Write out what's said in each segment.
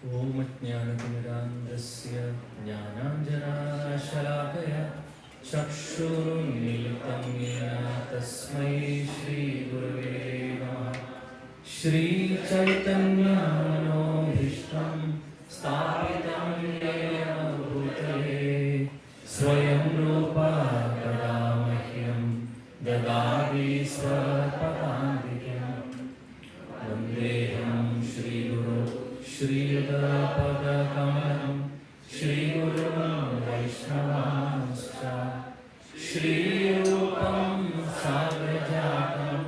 ॐ ज्ञानतिमिरान्धस्य ज्ञानाञ्जनाशलाकया चक्षुरुन्मिलितं येन तस्मै श्रीगुरवे नमः। श्रीचैतन्यमनोभीष्टं स्थापितं येन भूतले स्वयं रूपा कदा मह्यं ददाति स्वपदान्तिकम्। वन्देऽहं श्रीगुरो श्रीयुतपदकमलं श्रीगुरुं वैष्णवांश्च श्रीरूपं साग्रजातं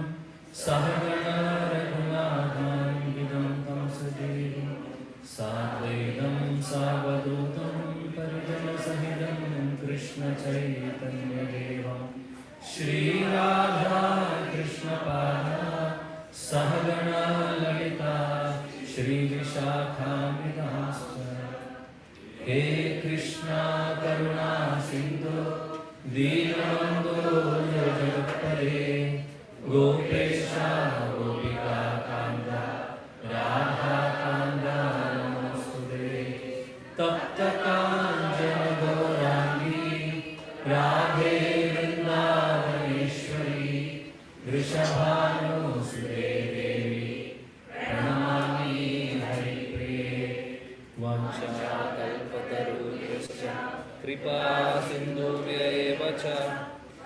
सहगण रघुनाथान्वितं तं सजीवं साद्वैतं सावधूतं परिजनसहितं कृष्णचैतन्यदेवं श्रीराधा कृष्णपादा सहगण ललिता श्रीविशाखान्वितांश्च। हे कृष्णा करुणा सिन्धु दीनबन्धो जगत्पते गोपेशा गोपिकान्त राधाकान्त नमोऽस्तुते। तप्तकाञ्चन गौराङ्गी राधे वृन्दावनेश्वरी वृषभानुसुते देवी प्रणमामि हरिप्रिये। वाञ्छाकल्पतरुभ्यश्च कृपा सिन्धुभ्यैव च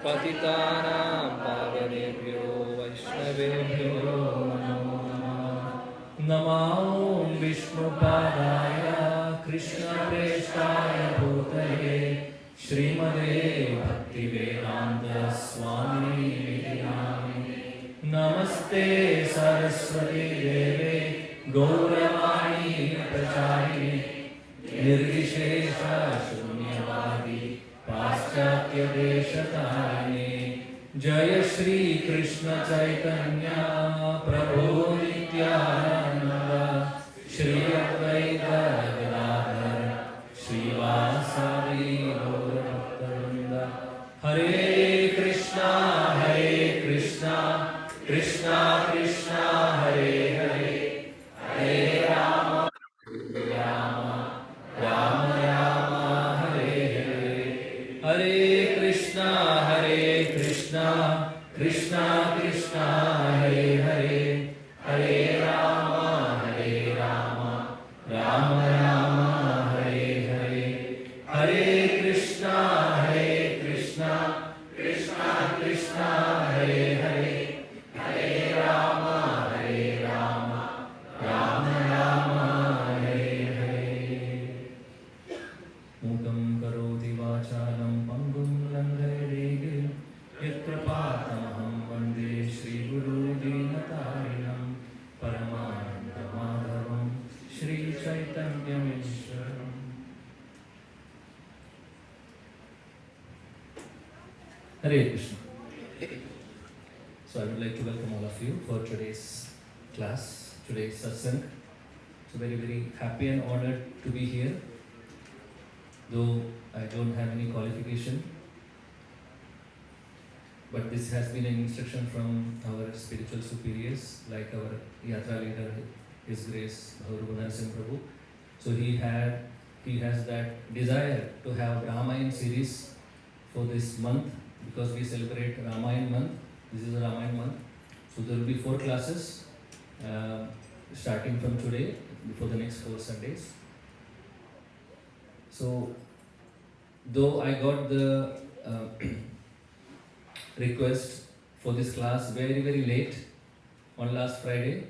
पतितानां पावनेभ्यो वैष्णवेभ्यो नमो नमः। नमो विष्णुपादाय कृष्णप्रेष्ठाय भूतले श्रीमते भक्तिवेदान्त स्वामिने नामिने। नमस्ते सरस्वती देवे गौरवाणी प्रचारिणे निर्विशेष शून्यवादी पाश्चात्यदेशतारिणे। जय श्री कृष्ण चैतन्य प्रभु नित्यानंद श्री अद्वैत गदाधर श्रीवासादि गौरभक्तवृंद। हरे कृष्णा कृष्णा कृष्णा हरे हरे हरे राम राम राम राम हरे हरे। हरे कृष्णा कृष्णा कृष्णा हरे हरे हरे राम राम राम हरे हरे। हरे कृष्णा कृष्णा कृष्णा हरे हरे हरे राम राम राम हरे हरे। मूकं करोति वाचालं पङ्गुं लङ्घयते गिरिं यत्कृपातमहं वन्दे श्रीगुरुदीनतारिणं परमानन्दमाधवं श्रीचैतन्यमीश्वरम्। Hare Krishna. So I would like to welcome all of you for today's class, today's satsang. So very, very happy and honored to be here. Though I don't have any qualification, but this has been an instruction from our spiritual superiors, like our Yatra leader, His Grace Bhagavan Singh Prabhu. So he has that desire to have Ramayan series for this month, because we celebrate Ramayan month. This is a Ramayan month. So there will be 4 classes starting from today for the next 4 Sundays. So though I got the request for this class very, very late on last Friday,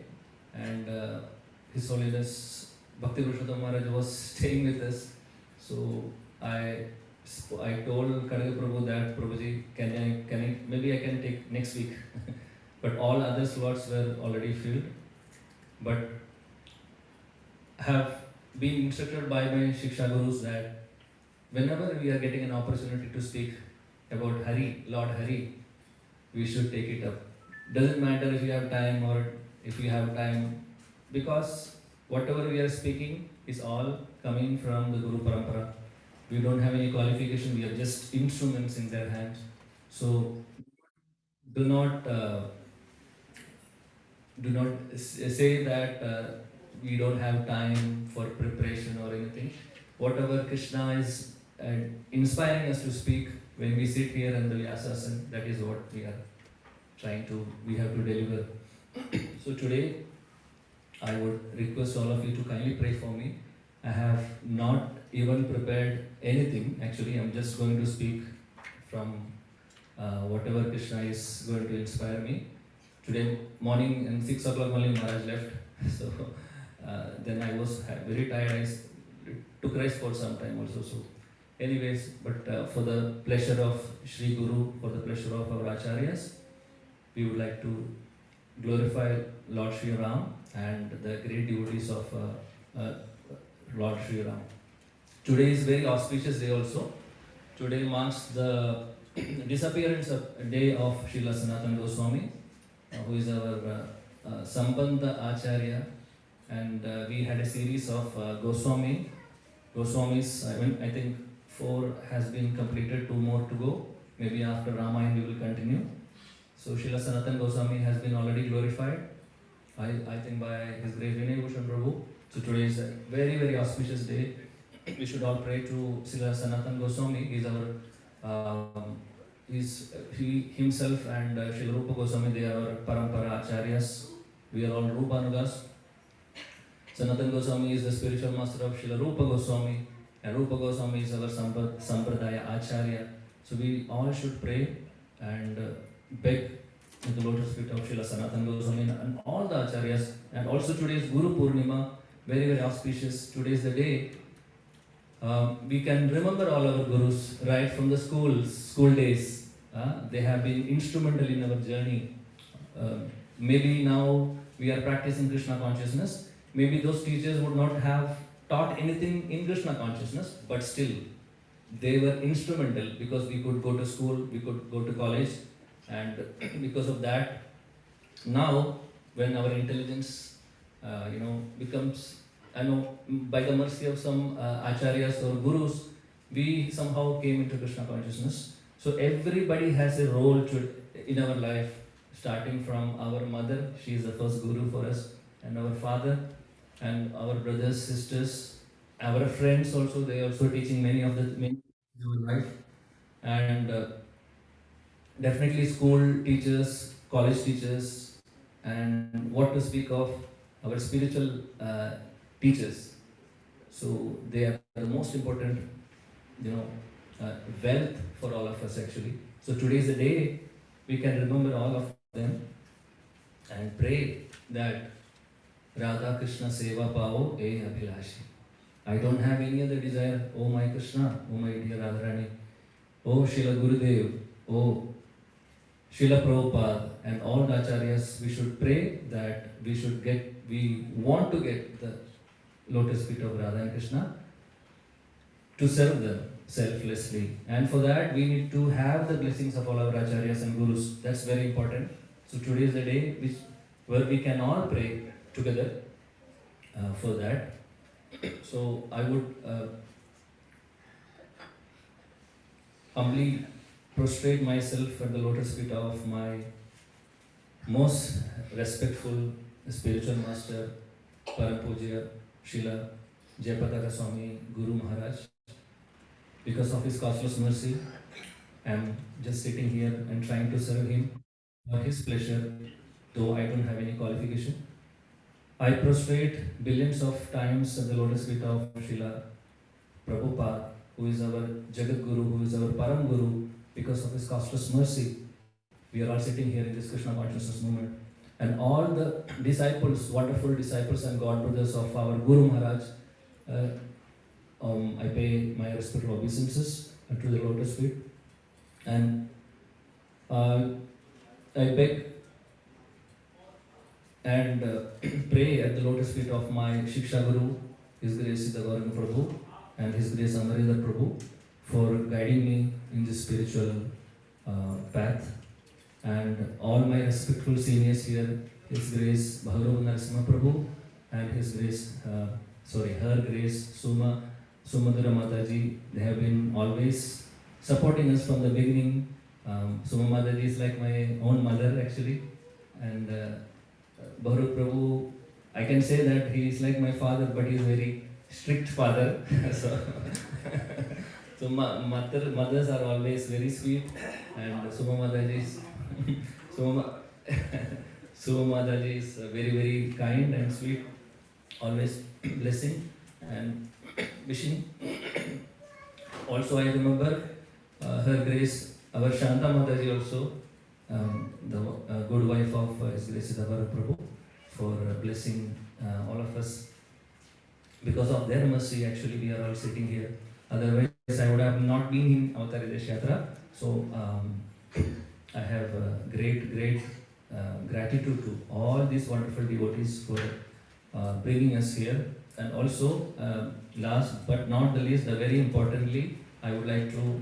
and His Holiness Bhakti Purushottam Maharaj was staying with us. So I told Kanaga Prabhu that, Prabhuji, can I maybe I can take next week. But all other slots were already filled. But I have been instructed by my Shiksha Gurus that whenever we are getting an opportunity to speak about Hari, Lord Hari, we should take it up. Doesn't matter if you have time or if you have time, because whatever we are speaking is all coming from the Guru Parampara. We don't have any qualification, we are just instruments in their hands. So do not say that we don't have time for preparation or anything. Whatever Krishna is inspiring us to speak when we sit here in the Vyasasana, that is what we have to deliver. So today, I would request all of you to kindly pray for me. I have not even prepared anything. Actually, I'm just going to speak from whatever Krishna is going to inspire me. Today morning and 6 o'clock only Maharaj left. So then I was very tired. I took rest for some time also. So anyways, but for the pleasure of Shri Guru, for the pleasure of our Acharyas, we would like to glorify Lord Shri Ram and the great devotees of Lord Shri Ram. Today is very auspicious day also. Today marks the disappearance of day of Srila Sanatana Goswami, who is our Sambandha Acharya, and we had a series of Goswamis. I think 4 has been completed, 2 more to go. Maybe after Ramayan we will continue. So Srila Sanatana Goswami has been already glorified, I think by His Great Vinay Bhushan Prabhu. So today is a very, very auspicious day. We should all pray to Srila Sanatana Goswami. He is our, he himself and Srila Rupa Goswami, they are our Parampara Acharyas. We are all Rupanugas. Sanatana Goswami is the spiritual master of Srila Rupa Goswami, and Rupa Goswami is our Sampradaya Acharya. So we all should pray and beg in the lotus feet of Srila Sanatana Goswami and all the Acharyas. And also today is Guru Purnima, very, very auspicious. Today is the day. We can remember all our Gurus right from the school days. They have been instrumental in our journey. Maybe now we are practicing Krishna consciousness. Maybe those teachers would not have taught anything in Krishna consciousness, but still they were instrumental because we could go to school, we could go to college, and because of that, now when our intelligence, becomes, by the mercy of some acharyas or gurus, we somehow came into Krishna consciousness. So everybody has a role in our life, starting from our mother, she is the first guru for us, and our father, and our brothers, sisters, our friends also, they are also teaching many of our life. And definitely school teachers, college teachers, and what to speak of our spiritual teachers. So they are the most important, wealth for all of us actually. So today is the day we can remember all of them and pray that Radha Krishna Seva Pao E Abhilashi. I don't have any other desire. Oh my Krishna, oh my dear Radharani, oh Srila Gurudev, oh Srila Prabhupada, and all the Acharyas, we should pray that we want to get the lotus feet of Radha and Krishna to serve them selflessly. And for that, we need to have the blessings of all our Acharyas and Gurus. That's very important. So today is the day where we can all pray together for that. So I would humbly prostrate myself at the lotus feet of my most respectful spiritual master, Param Pujya Srila Jayapataka Swami Guru Maharaj. Because of his causeless mercy, I am just sitting here and trying to serve him for his pleasure, though I don't have any qualification. I prostrate billions of times at the lotus feet of Srila Prabhupada, who is our Jagat Guru, who is our Param Guru. Because of his causeless mercy, we are all sitting here in this Krishna consciousness movement. And all the disciples, wonderful disciples and God brothers of our Guru Maharaj, I pay my respectful obeisances to the lotus feet. And I beg and pray at the lotus feet of my Shiksha Guru, His Grace Siddha Gauranga Prabhu, and His Grace Amarendra Prabhu, for guiding me in this spiritual path. And all my respectful seniors here, His Grace Bhagavad Narasimha Prabhu, and His Grace, Her Grace Sumadura Mataji, they have been always supporting us from the beginning. Suma Mataji is like my own mother actually. And Bharat Prabhu, I can say that he is like my father, but he is very strict father. so so mothers are always very sweet, and Suma Mataji is Suma Mataji is very very kind and sweet, always blessing and wishing. Also, I remember Her Grace, our Shanta Mataji also, the good wife of His Grace Siddhavara Prabhu, for blessing all of us. Because of their mercy, actually, we are all sitting here. Otherwise, I would have not been in Avataridesh Yatra. So, I have great gratitude to all these wonderful devotees for bringing us here. And also, last but not the least, very importantly, I would like to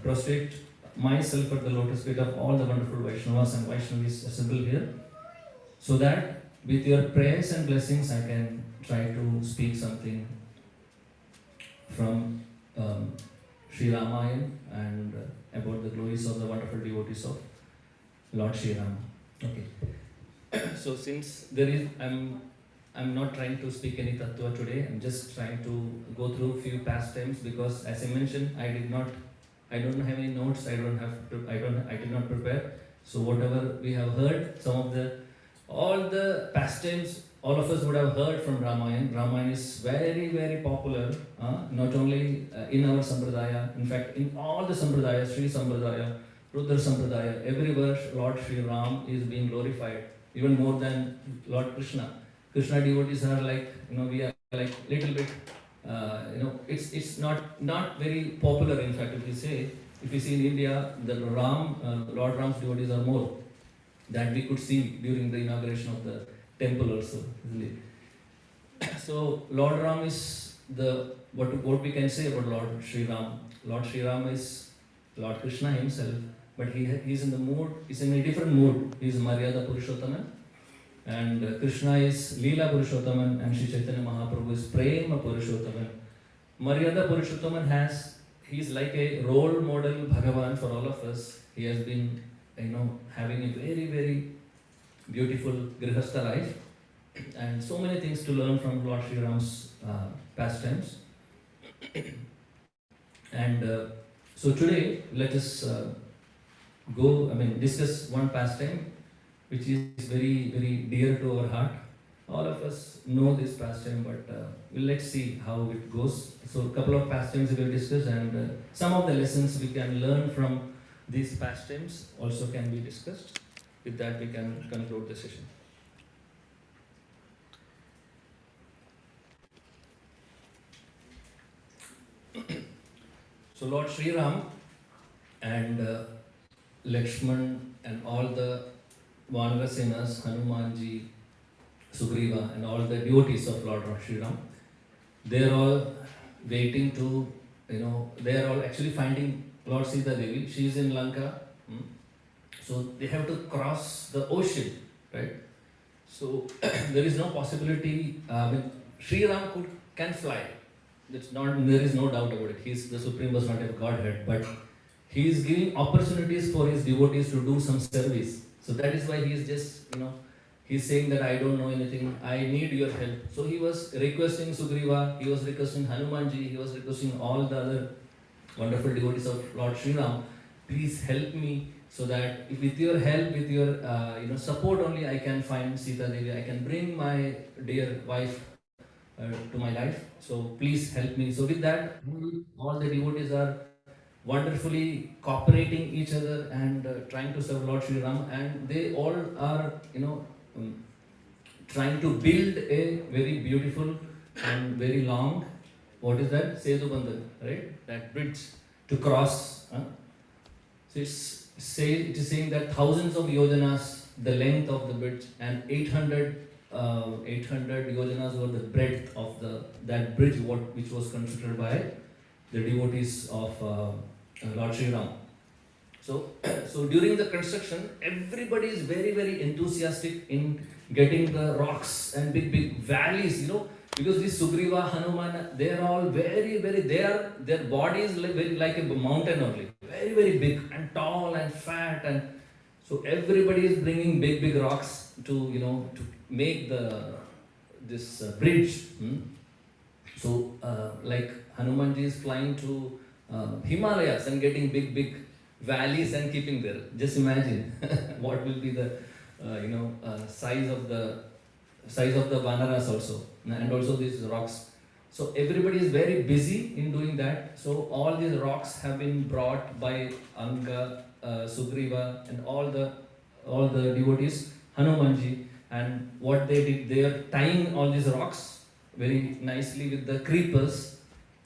prostrate myself at the lotus feet of all the wonderful Vaishnavas and Vaishnavis assembled here, so that with your prayers and blessings, I can try to speak something from Sri Ramayan and about the glories of the wonderful devotees of Lord Sri Ram. Okay. So since there is, I'm not trying to speak any tattva today. I'm just trying to go through few pastimes, because as I mentioned, I don't have any notes. I did not prepare. So whatever we have heard, all the pastimes, all of us would have heard from Ramayan. Ramayan is very, very popular, not only in our Sampradaya, in fact, in all the Sampradayas, Sri Sampradaya, Rudra Sampradaya, everywhere Lord Sri Ram is being glorified, even more than Lord Krishna. Krishna devotees are like, we are like little bit, it's not very popular. In fact, if you see in India, the Lord Ram's devotees are more that we could see during the inauguration of the temple also, isn't it? So Lord Ram is what we can say about Lord Sri Ram. Lord Sri Ram is Lord Krishna himself, but he's in the mood, he's in a different mood. He is Maryada Purushottaman, and Krishna is Leela Purushottaman, and Sri Chaitanya Mahaprabhu is Prema Purushottaman. Maryada Purushottaman he's like a role model Bhagavan for all of us. He has been, having a very, very beautiful Grihastha life, and so many things to learn from Lord Sri Ram's pastimes. And so today, let us discuss one pastime which is very, very dear to our heart. All of us know this pastime, but let's see how it goes. So a couple of pastimes we will discuss, and some of the lessons we can learn from these pastimes also can be discussed. With that, we can conclude the session. So Lord Sri Ram and Lakshman and all the Vanarasenas, Hanumanji, Sugriva and all the devotees of Lord Sri Ram, they are all waiting to, they are all actually finding Lord Sita Devi. She is in Lanka. So they have to cross the ocean, right? So there is no possibility. Sri Ram can fly. There is no doubt about it. The Supreme Personality of Godhead, but he is giving opportunities for his devotees to do some service. So that is why he is just, he's saying that I don't know anything, I need your help. So he was requesting Sugriva, he was requesting Hanumanji, he was requesting all the other wonderful devotees of Lord Sri Ram, please help me, so that with your help, with your support only, I can find Sita Devi, I can bring my dear wife to my life. So please help me. So with that, all the devotees are wonderfully cooperating each other and trying to serve Lord Sri Ram, and they all are trying to build a very beautiful and very long, what is that? Setu Bandhan, right? That bridge to cross. So it is saying that thousands of yojanas, the length of the bridge, and 800 yojanas were the breadth of that bridge, which was constructed by the devotees of Lord Sri Ram. So during the construction, everybody is very, very enthusiastic in getting the rocks and big valleys, because this Sugriva, Hanuman, they are all very, very, their body is like a mountain only, very, very big and tall and fat, and so everybody is bringing big rocks to make the this bridge. So, like Hanumanji is flying to Himalayas and getting big valleys and keeping there. Just imagine what will be the size of the Vanaras also, and also these rocks. So everybody is very busy in doing that. So all these rocks have been brought by Anga, Sugriva, and all the devotees, Hanumanji. And what they did, they are tying all these rocks very nicely with the creepers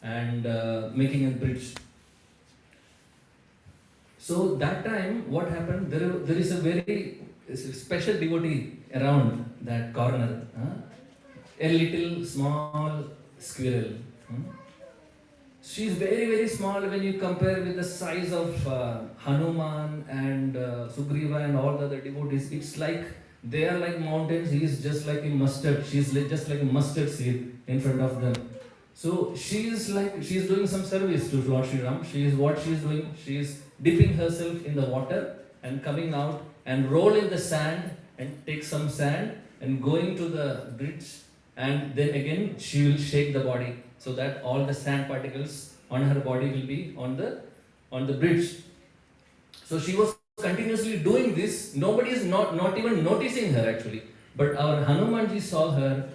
and making a bridge. So that time, what happened? There is a very special devotee around that corner. A little small squirrel. She is very small when you compare with the size of Hanuman and Sugriva and all the other devotees. It's like they are like mountains. He is just like a mustard. She is just like a mustard seed in front of them. So she is doing some service to Lord Sri Ram. She is doing. She is dipping herself in the water and coming out and roll in the sand and take some sand and going to the bridge, and then again she will shake the body so that all the sand particles on her body will be on the bridge. So she was continuously doing this. Nobody is not even noticing her actually. But our Hanumanji saw her.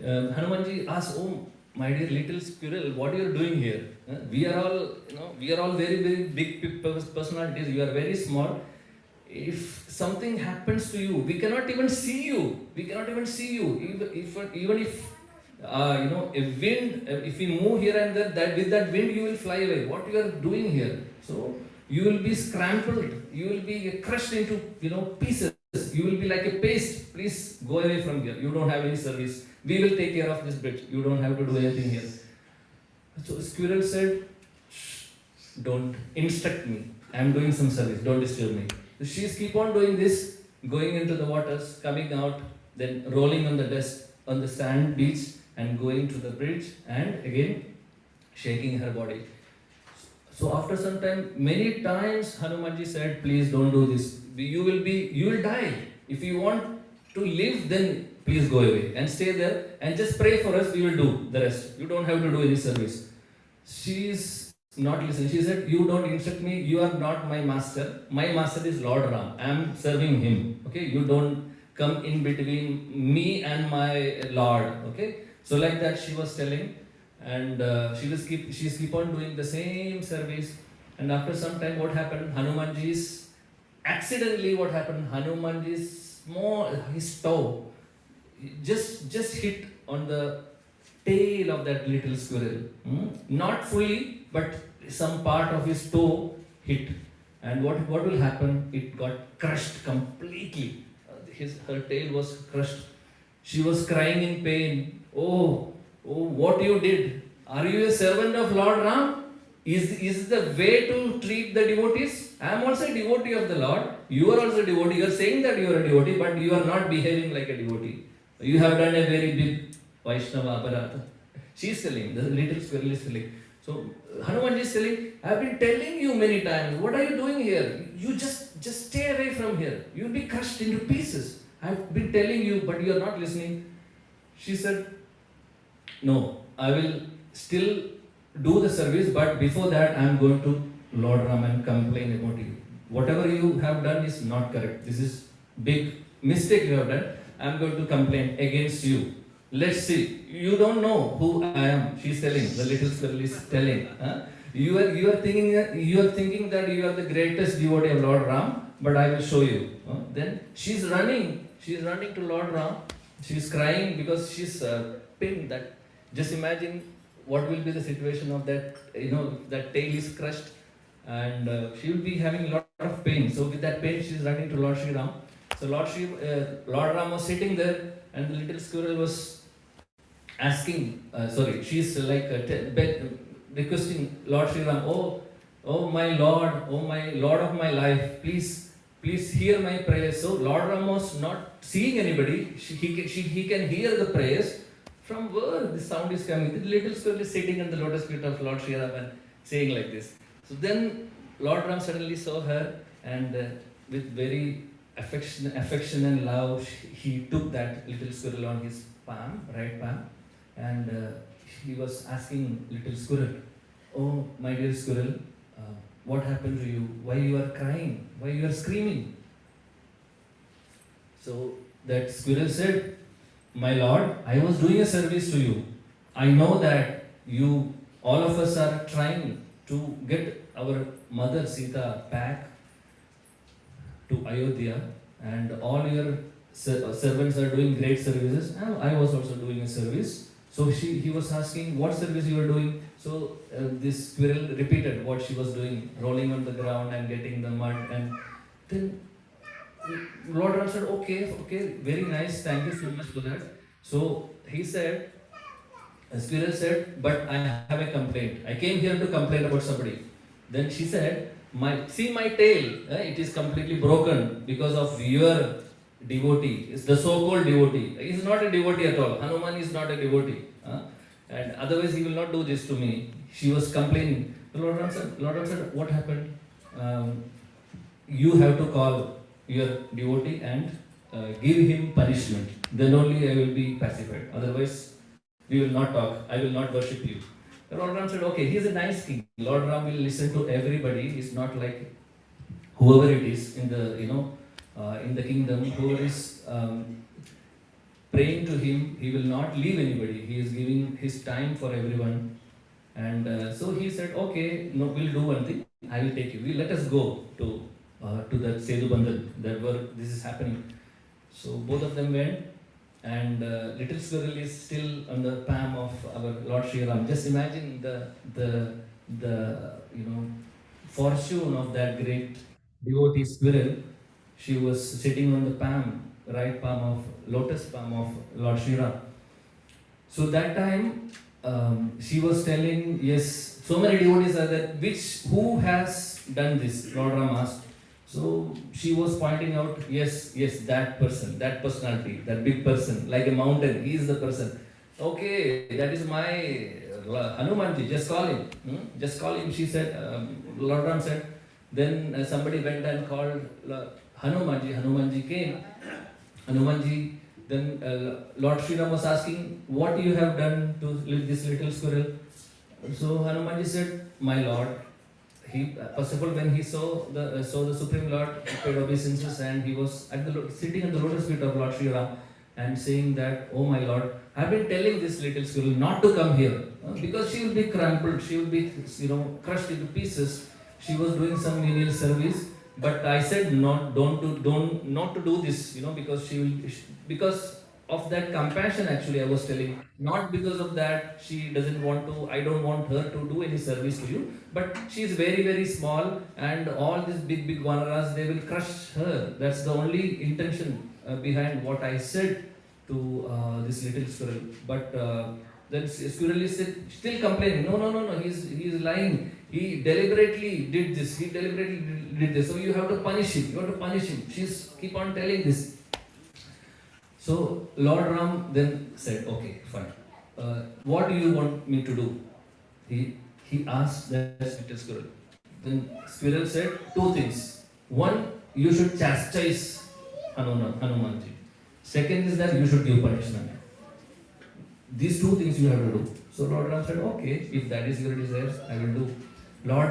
Hanumanji asked, "Oh, my dear little squirrel, what you are doing here? We are all very big personalities. You are very small. If something happens to you, we cannot even see you. Even if a wind, if we move here and there, that with that wind you will fly away. What you are doing here? So you will be scrambled. You will be crushed into pieces. You will be like a paste. Please go away from here. You don't have any service. We will take care of this bridge. You don't have to do anything here." So squirrel said, "Shh, don't instruct me. I am doing some service. Don't disturb me." So she keep on doing this, going into the waters, coming out, then rolling on the dust, on the sand beach, and going to the bridge, and again shaking her body. So after some time, many times Hanumanji said, "Please don't do this. You will die. If you want to live, then please go away and stay there and just pray for us. We will do the rest. You don't have to do any service." She is not listening. She said, "You don't instruct me. You are not my master. My master is Lord Ram. I am serving him. Okay, you don't come in between me and my Lord." Okay, so like that she was telling, and she keep on doing the same service. And after some time, what happened? Hanumanji's his toe just hit on the tail of that little squirrel. Not fully, but some part of his toe hit. And what will happen? It got crushed completely. Her tail was crushed. She was crying in pain. Oh, what you did? Are you a servant of Lord Ram? Is the way to treat the devotees? I am also a devotee of the Lord. You are also a devotee. You are saying that you are a devotee, but you are not behaving like a devotee. You have done a very big Vaishnava aparata. She is telling, the little squirrel is telling. So Hanumanji is telling, I have been telling you many times, what are you doing here? You just stay away from here. You will be crushed into pieces. I have been telling you, but you are not listening. She said, "No, I will still do the service, but before that I am going to Lord Ram and complain about you. Whatever you have done is not correct. This is big mistake you have done. I am going to complain against you. Let's see. You don't know who I am." She is telling. The little squirrel is telling. You are thinking that you are the greatest devotee of Lord Ram, but I will show you. Then she is running. She is running to Lord Ram. She is crying because she is pained. That just imagine what will be the situation of that. That tail is crushed, and she will be having a lot of pain. So with that pain, she is running to Lord Sri Ram. So Lord Ram was sitting there, and the little squirrel was asking. She is like requesting Lord Sri Ram. Oh my Lord of my life, please hear my prayers. So Lord Ram was not seeing anybody. He can hear the prayers. From where the sound is coming? The little squirrel is sitting on the lotus feet of Lord Sri Ram and saying like this. So then Lord Ram suddenly saw her, and with very affection and love, he took that little squirrel on his palm, right palm, and he was asking little squirrel, "Oh, my dear squirrel, what happened to you? Why you are crying? Why you are screaming?" So that squirrel said, "My lord, I was doing a service to you. I know that you, all of us are trying to get our mother Sita back to Ayodhya, and all your servants are doing great services. And I was also doing a service." So he was asking what service you were doing. So this squirrel repeated what she was doing, rolling on the ground and getting the mud. And then Lord Ram said, okay, very nice, thank you so much for that. So he said, the squirrel said, "But I have a complaint. I came here to complain about somebody." Then she said, see my tail, it is completely broken because of your devotee. It's the so-called devotee. He is not a devotee at all. Hanuman is not a devotee. And otherwise he will not do this to me. She was complaining. Lord Ram said, "What happened? You have to call your devotee and give him punishment. Then only I will be pacified. Otherwise, we will not talk. I will not worship you." Lord Ram said, "Okay, he is a nice king. Lord Ram will listen to everybody. He's not like whoever it is in the in the kingdom who is praying to him. He will not leave anybody. He is giving his time for everyone." And so he said, "Okay, no, we'll do one thing. I will take you. Let us go to that Sedu Bandhan, that where this is happening." So both of them went, and little squirrel is still on the palm of our Lord Sri Ram. Just imagine the fortune of that great devotee squirrel. She was sitting on the palm, right palm of lotus palm of Lord Sri Ram. So that time she was telling, yes, so many devotees are there. Who has done this? Lord Ram asked. So she was pointing out, yes, that person, that personality, that big person, like a mountain, he is the person. Okay, that is my Hanumanji, just call him. Just call him, she said. Lord Ram said. Then somebody went and called Hanumanji. Hanumanji came. Hanumanji, then Lord Sri Ram was asking, "What you have done to this little squirrel?" So Hanumanji said, "My lord, he first of all, when he saw the Supreme Lord, he paid obeisances, and he was sitting at the lotus feet of Lord Sri Ram and saying that, 'Oh my lord, I've been telling this little squirrel not to come here because she will be crumpled, she will be crushed into pieces. She was doing some menial service, but I said not to do this, because because of that compassion. Actually, I was telling, not because of that she doesn't want to. I don't want her to do any service to you, but she is very very small, and all these big vanaras, they will crush her. That's the only intention behind what I said to this little squirrel." But then squirrel is still complaining. No. He's lying. He deliberately did this. So you have to punish him. She's keep on telling this. So Lord Ram then said, "Okay, fine. What do you want me to do?" He asked that little squirrel. Then squirrel said two things. One, you should chastise Hanumanji. Second is that you should give punishment. These two things you have to do. So Lord Ram said, "Okay, if that is your desire, I will do." Lord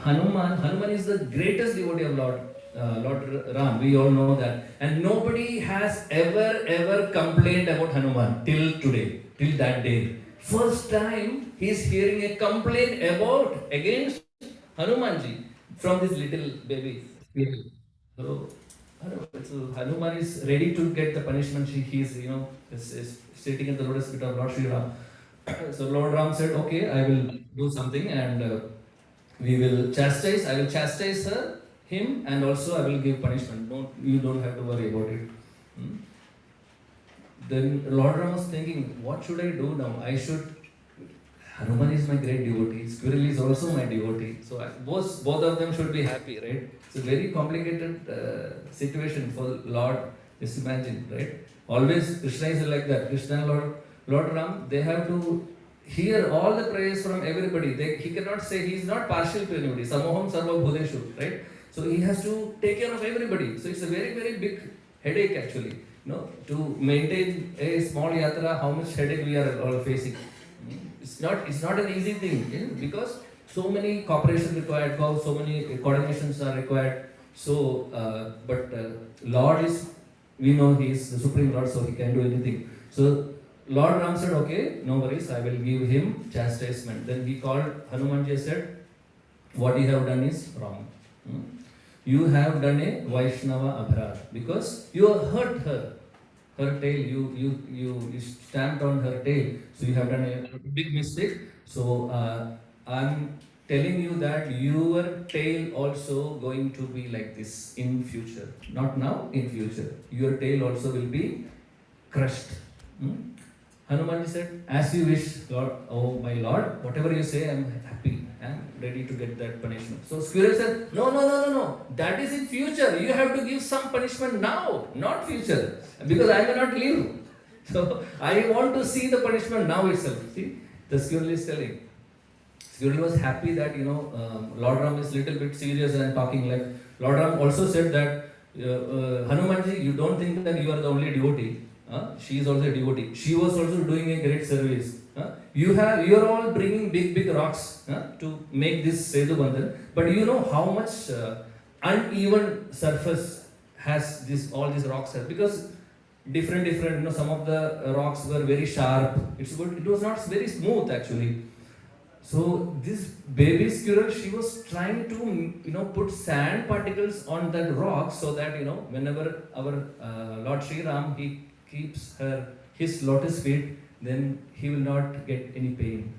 Hanuman is the greatest devotee of Lord Ram. We all know that, and nobody has ever complained about Hanuman till today, till that day. First time he is hearing a complaint against Hanumanji from this little baby. So Hanuman is ready to get the punishment. He is sitting at the lotus feet of Lord Sri Ram. So Lord Ram said, "Okay, I will do something, and we will chastise. I will chastise him, and also I will give punishment. You don't have to worry about it." Then Lord Ram was thinking, what should I do now? Hanuman is my great devotee. Squirrel is also my devotee. So both of them should be happy, right? It's a very complicated situation for Lord. Just imagine, right? Always Krishna is like that. Krishna and Lord Ram, they have to hear all the praise from everybody. He cannot say, he is not partial to anybody. Samoham sarva bhudeshu, right? So he has to take care of everybody. So it's a very, very big headache actually. To maintain a small yatra, how much headache we are all facing. It's not an easy thing, because so many cooperation required, so many coordinations are required. So, Lord is, we know He is the Supreme Lord, so He can do anything. So Lord Ram said, okay, no worries, I will give him chastisement. Then he called Hanumanji, said, what you have done is wrong. You have done a Vaishnava Aparad, because you have hurt her tail, you stamped on her tail, so you have done a big mistake. So I'm telling you that your tail also going to be like this in future. Not now, in future. Your tail also will be crushed. Hanumanji said, as you wish, Lord, oh my Lord, whatever you say, I am happy. I am ready to get that punishment. So Squirrel said, no. That is in future. You have to give some punishment now, not future. Because I may not live. So I want to see the punishment now itself. See, the Squirrel is telling. Squirrel was happy that, Lord Ram is little bit serious and talking like. Lord Ram also said that, Hanumanji, you don't think that you are the only devotee. She is also a devotee. She was also doing a great service. You are all bringing big rocks to make this Setu Bandhan. But you know how much uneven surface has all these rocks have, because different. Some of the rocks were very sharp. It was not very smooth actually. So this baby squirrel, she was trying to put sand particles on that rock, so that whenever our Lord Sri Ram, he keeps his lotus feet, then he will not get any pain.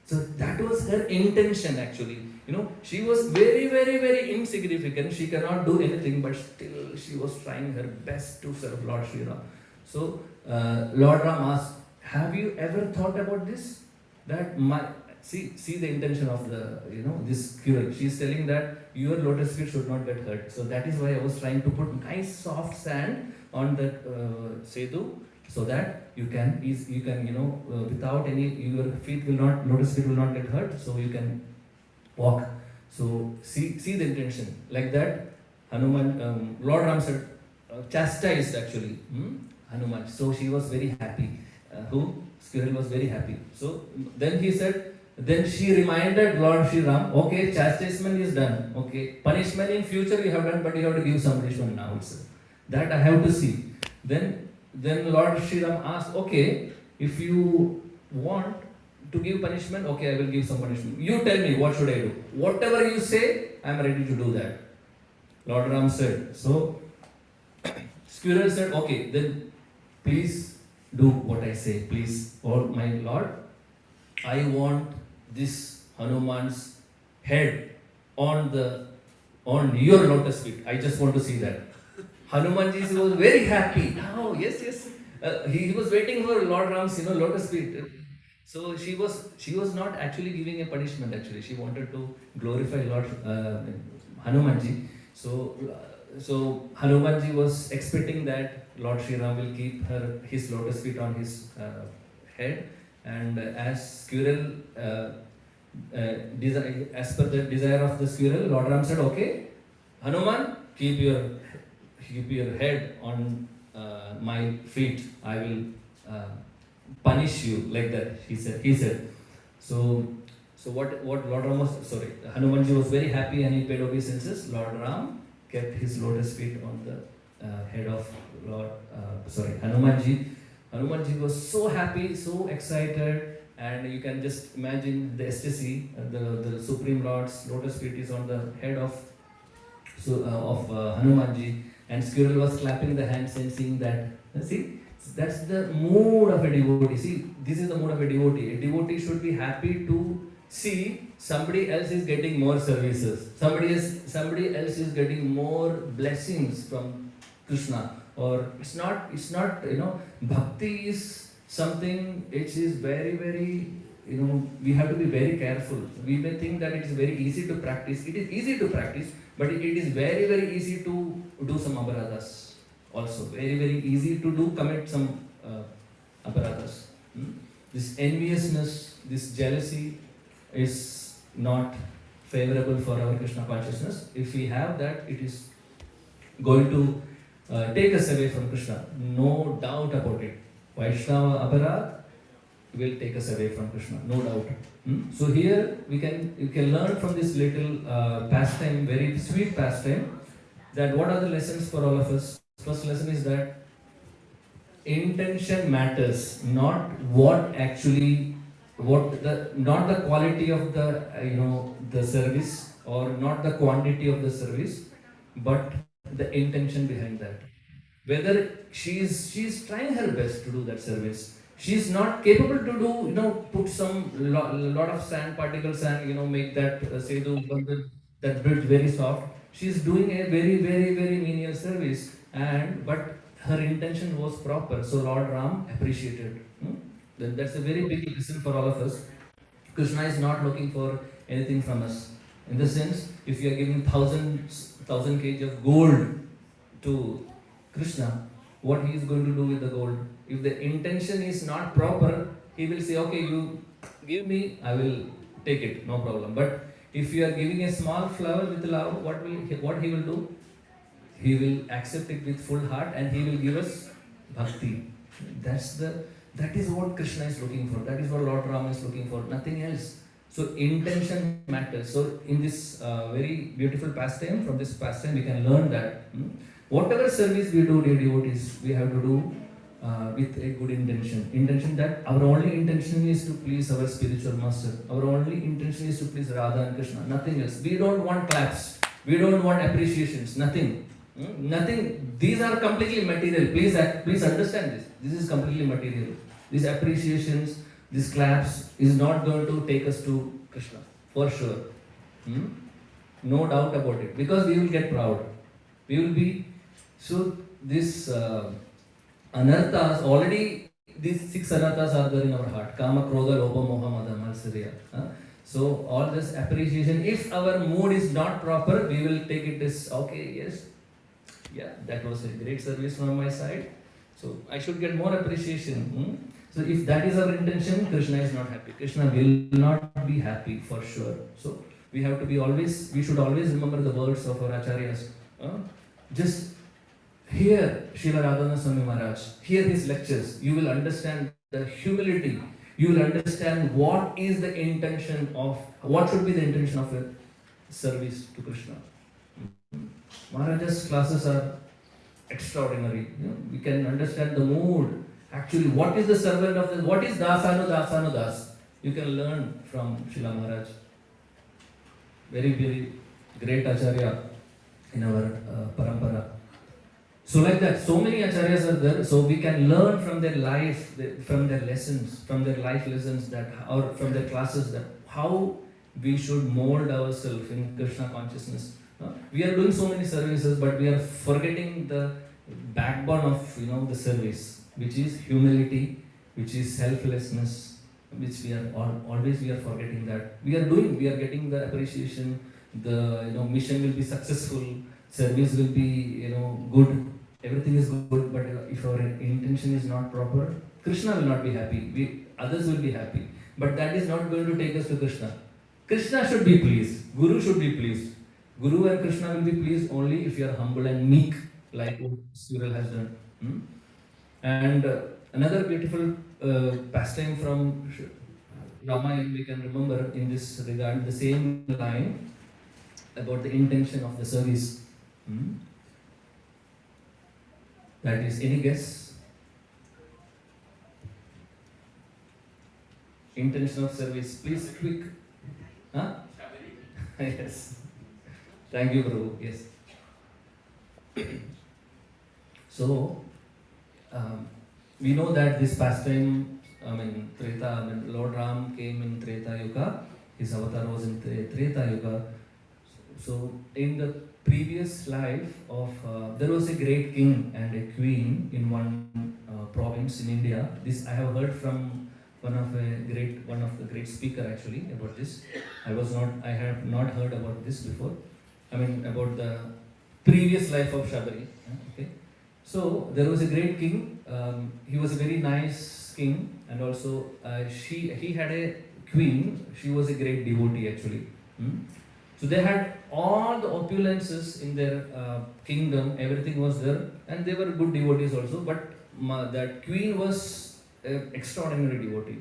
So that was her intention actually. She was very insignificant. She cannot do anything, but still she was trying her best to serve Lord Sri Ram. So Lord Ram asked, have you ever thought about this? That see the intention of the this squirrel. She is telling that your lotus feet should not get hurt. So that is why I was trying to put nice soft sand on that setu, so that you can without any, your lotus feet will not get hurt, so you can walk. So see the intention like that. Hanuman, Lord Ram said, chastised actually Hanuman. So she was very happy. Squirrel was very happy. So then he said. Then she reminded Lord Sri Ram, okay, chastisement is done. Okay, punishment in future you have done, but you have to give some punishment now itself. That I have to see. Then Lord Sri Ram asked, okay, if you want to give punishment, okay, I will give some punishment. You tell me, what should I do? Whatever you say, I am ready to do that. Lord Ram said. So Squirrel said, okay, then please do what I say, please. Oh my Lord, I want this Hanuman's head on your lotus feet. I just want to see that. Hanumanji was very happy. Oh, yes. He was waiting for Lord Ram's lotus feet. So she was not actually giving a punishment actually. She wanted to glorify Lord Hanumanji. So Hanumanji was expecting that Lord Sri Ram will keep his lotus feet on his head. And as squirrel, as per the desire of the squirrel, Lord Ram said, okay, Hanuman, keep your head on my feet. I will punish you, like that. He said. So what Lord Ram was, Hanumanji was very happy and he paid obeisances. Lord Ram kept his lotus feet on the head of Hanumanji. Hanumanji was so happy, so excited, and you can just imagine the ecstasy. The Supreme Lord's lotus feet is on the head of Hanumanji, and squirrel was clapping the hands and seeing that. See, that's the mood of a devotee. See, this is the mood of a devotee. A devotee should be happy to see somebody else is getting more services. Somebody else is getting more blessings from Krishna. Or it's not, bhakti is something which is very, we have to be very careful. We may think that it is very easy to practice. It is easy to practice, but it is very easy to do some aparadhas also. Very easy to commit some aparadhas. This enviousness, this jealousy is not favorable for our Krishna consciousness. If we have that, it is going to take us away from Krishna. No doubt about it. Vaishnava aparad will take us away from Krishna, no doubt. So here you can learn from this little pastime, very sweet pastime, that what are the lessons for all of us. First lesson is that intention matters, not not the quality of the the service, or not the quantity of the service, but the intention behind that. Whether she's trying her best to do that service, she's not capable to do, put some lot of sand particles and make that sedu bandhan, that bridge very soft. She's doing a very very very menial service, and but her intention was proper, so Lord Ram appreciated. Then that's a very big lesson for all of us. Krishna is not looking for anything from us. In the sense, if you are giving thousand kg of gold to Krishna, what he is going to do with the gold? If the intention is not proper, he will say, okay, you give me, I will take it, no problem. But if you are giving a small flower with love, what he will do? He will accept it with full heart, and he will give us bhakti. That is what Krishna is looking for. That is what Lord Rama is looking for. Nothing else. So intention matters. So in this very beautiful pastime, from this pastime we can learn that whatever service we do, dear devotees, we have to do with a good intention. Intention that our only intention is to please our spiritual master. Our only intention is to please Radha and Krishna. Nothing else. We don't want claps. We don't want appreciations. Nothing. Nothing. These are completely material. Please understand this. This is completely material. These appreciations, these claps is not going to take us to Krishna, for sure. No doubt about it. Because we will get proud. We will be. So this anarthas, already these 6 anarthas are there in our heart. Kama, Krodha, Lobha, Moha, Mada, Matsarya. So all this appreciation, if our mood is not proper, we will take it as, okay, yes, yeah, that was a great service from my side. So I should get more appreciation. So if that is our intention, Krishna is not happy. Krishna will not be happy for sure. So we should always remember the words of our acharyas. Just hear Srila Radhana Swami Maharaj, hear his lectures. You will understand the humility. You will understand what should be the intention of a service to Krishna. Maharaj's classes are extraordinary. We can understand the mood. Actually, what is the servant of this? What is dasanu das? You can learn from Srila Maharaj. Very, very great acharya in our parampara. So like that, so many acharyas are there. So we can learn from their life, from their lessons, from their life lessons, or from their classes, that how we should mold ourselves in Krishna consciousness. We are doing so many services, but we are forgetting the backbone of the service, which is humility, which is selflessness, which we are always forgetting that. We are getting the appreciation, the mission will be successful, service will be good, everything is good, but if our intention is not proper, Krishna will not be happy, others will be happy, but that is not going to take us to Krishna. Krishna should be pleased, Guru should be pleased. Guru and Krishna will be pleased only if you are humble and meek, like what Cyril has done. And another beautiful pastime from Ramayan we can remember in this regard, the same line about the intention of the service. That is, any guess? Intention of service. Please, quick. Huh? Yes. Thank you, Prabhu. Yes. So, we know that this pastime, Lord Ram came in Treta Yuga. His avatar was in Treta Yuga. So, in the previous life there was a great king and a queen in one province in India. This I have heard from one of the great speaker actually about this. I have not heard about this before. About the previous life of Shabari. Okay. So there was a great king. He was a very nice king, and also he had a queen. She was a great devotee actually. So they had all the opulences in their kingdom, everything was there, and they were good devotees also, but that queen was an extraordinary devotee.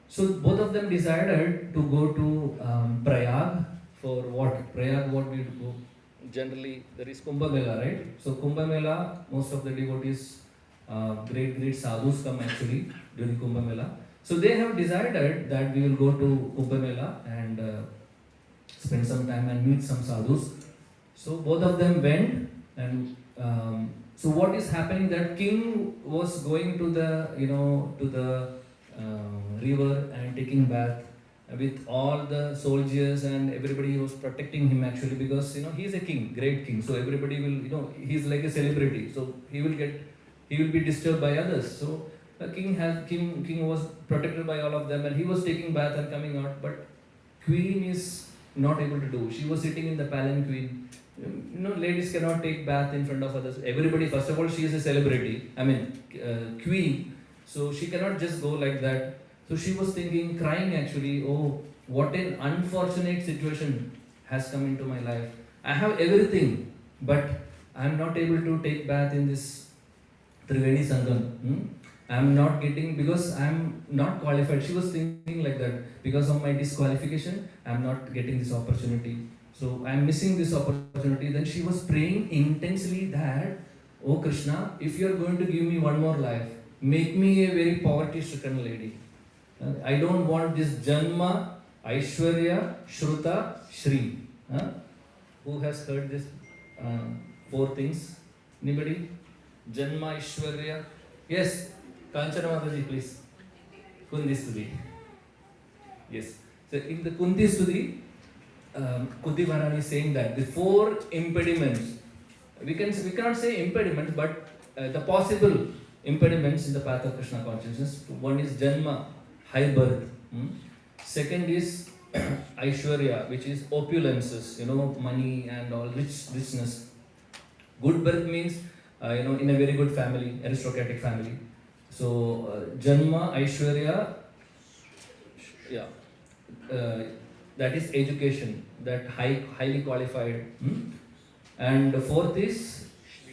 So both of them decided to go to Prayag for what? Prayag, what we go? Generally, there is Kumbh Mela, right? So Kumbh Mela, most of the devotees, great sadhus come actually during Kumbh Mela. So they have decided that we will go to Kumbh Mela and spend some time and meet some sadhus. So both of them went, and so what is happening, that king was going to the river and taking bath with all the soldiers, and everybody was protecting him actually, because he is a king, great king, so everybody will, he's like a celebrity, so he will be disturbed by others. So the king was protected by all of them, and he was taking bath and coming out, but queen is not able to do. She was sitting in the palanquin. Ladies cannot take bath in front of others. Everybody, first of all, she is a celebrity. Queen. So she cannot just go like that. So she was thinking, crying actually, oh, what an unfortunate situation has come into my life. I have everything, but I am not able to take bath in this Triveni Sangam. I am not getting, because I am not qualified. She was thinking like that. Because of my disqualification, I am not getting this opportunity. So I am missing this opportunity. Then she was praying intensely that, oh Krishna, if you are going to give me one more life, make me a very poverty-stricken lady. I don't want this Janma, Aishwarya, Shruta, Shri. Who has heard this 4 things? Anybody? Janma, Aishwarya. Yes. Kanchana Mataji, please. Kunti Stuti. Yes. So in the Kunti Stuti, Kunti Maharani is saying that the 4 impediments, we cannot say impediments, but the possible impediments in the path of Krishna consciousness. One is Janma, high birth. Second is Aishwarya, which is opulences, money and all, richness. Good birth means, in a very good family, aristocratic family. So, Janma, Aishwarya, that is education, that highly qualified. And 4th is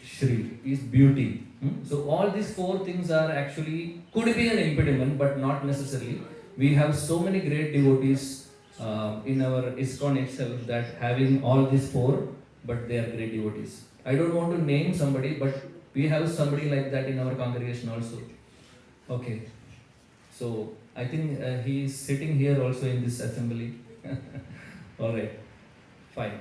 Shri, is beauty. So all these 4 things are actually, could be an impediment, but not necessarily. We have so many great devotees in our ISKCON itself that having all these 4, but they are great devotees. I don't want to name somebody, but we have somebody like that in our congregation also. Okay. So I think he is sitting here also in this assembly. Alright. Fine.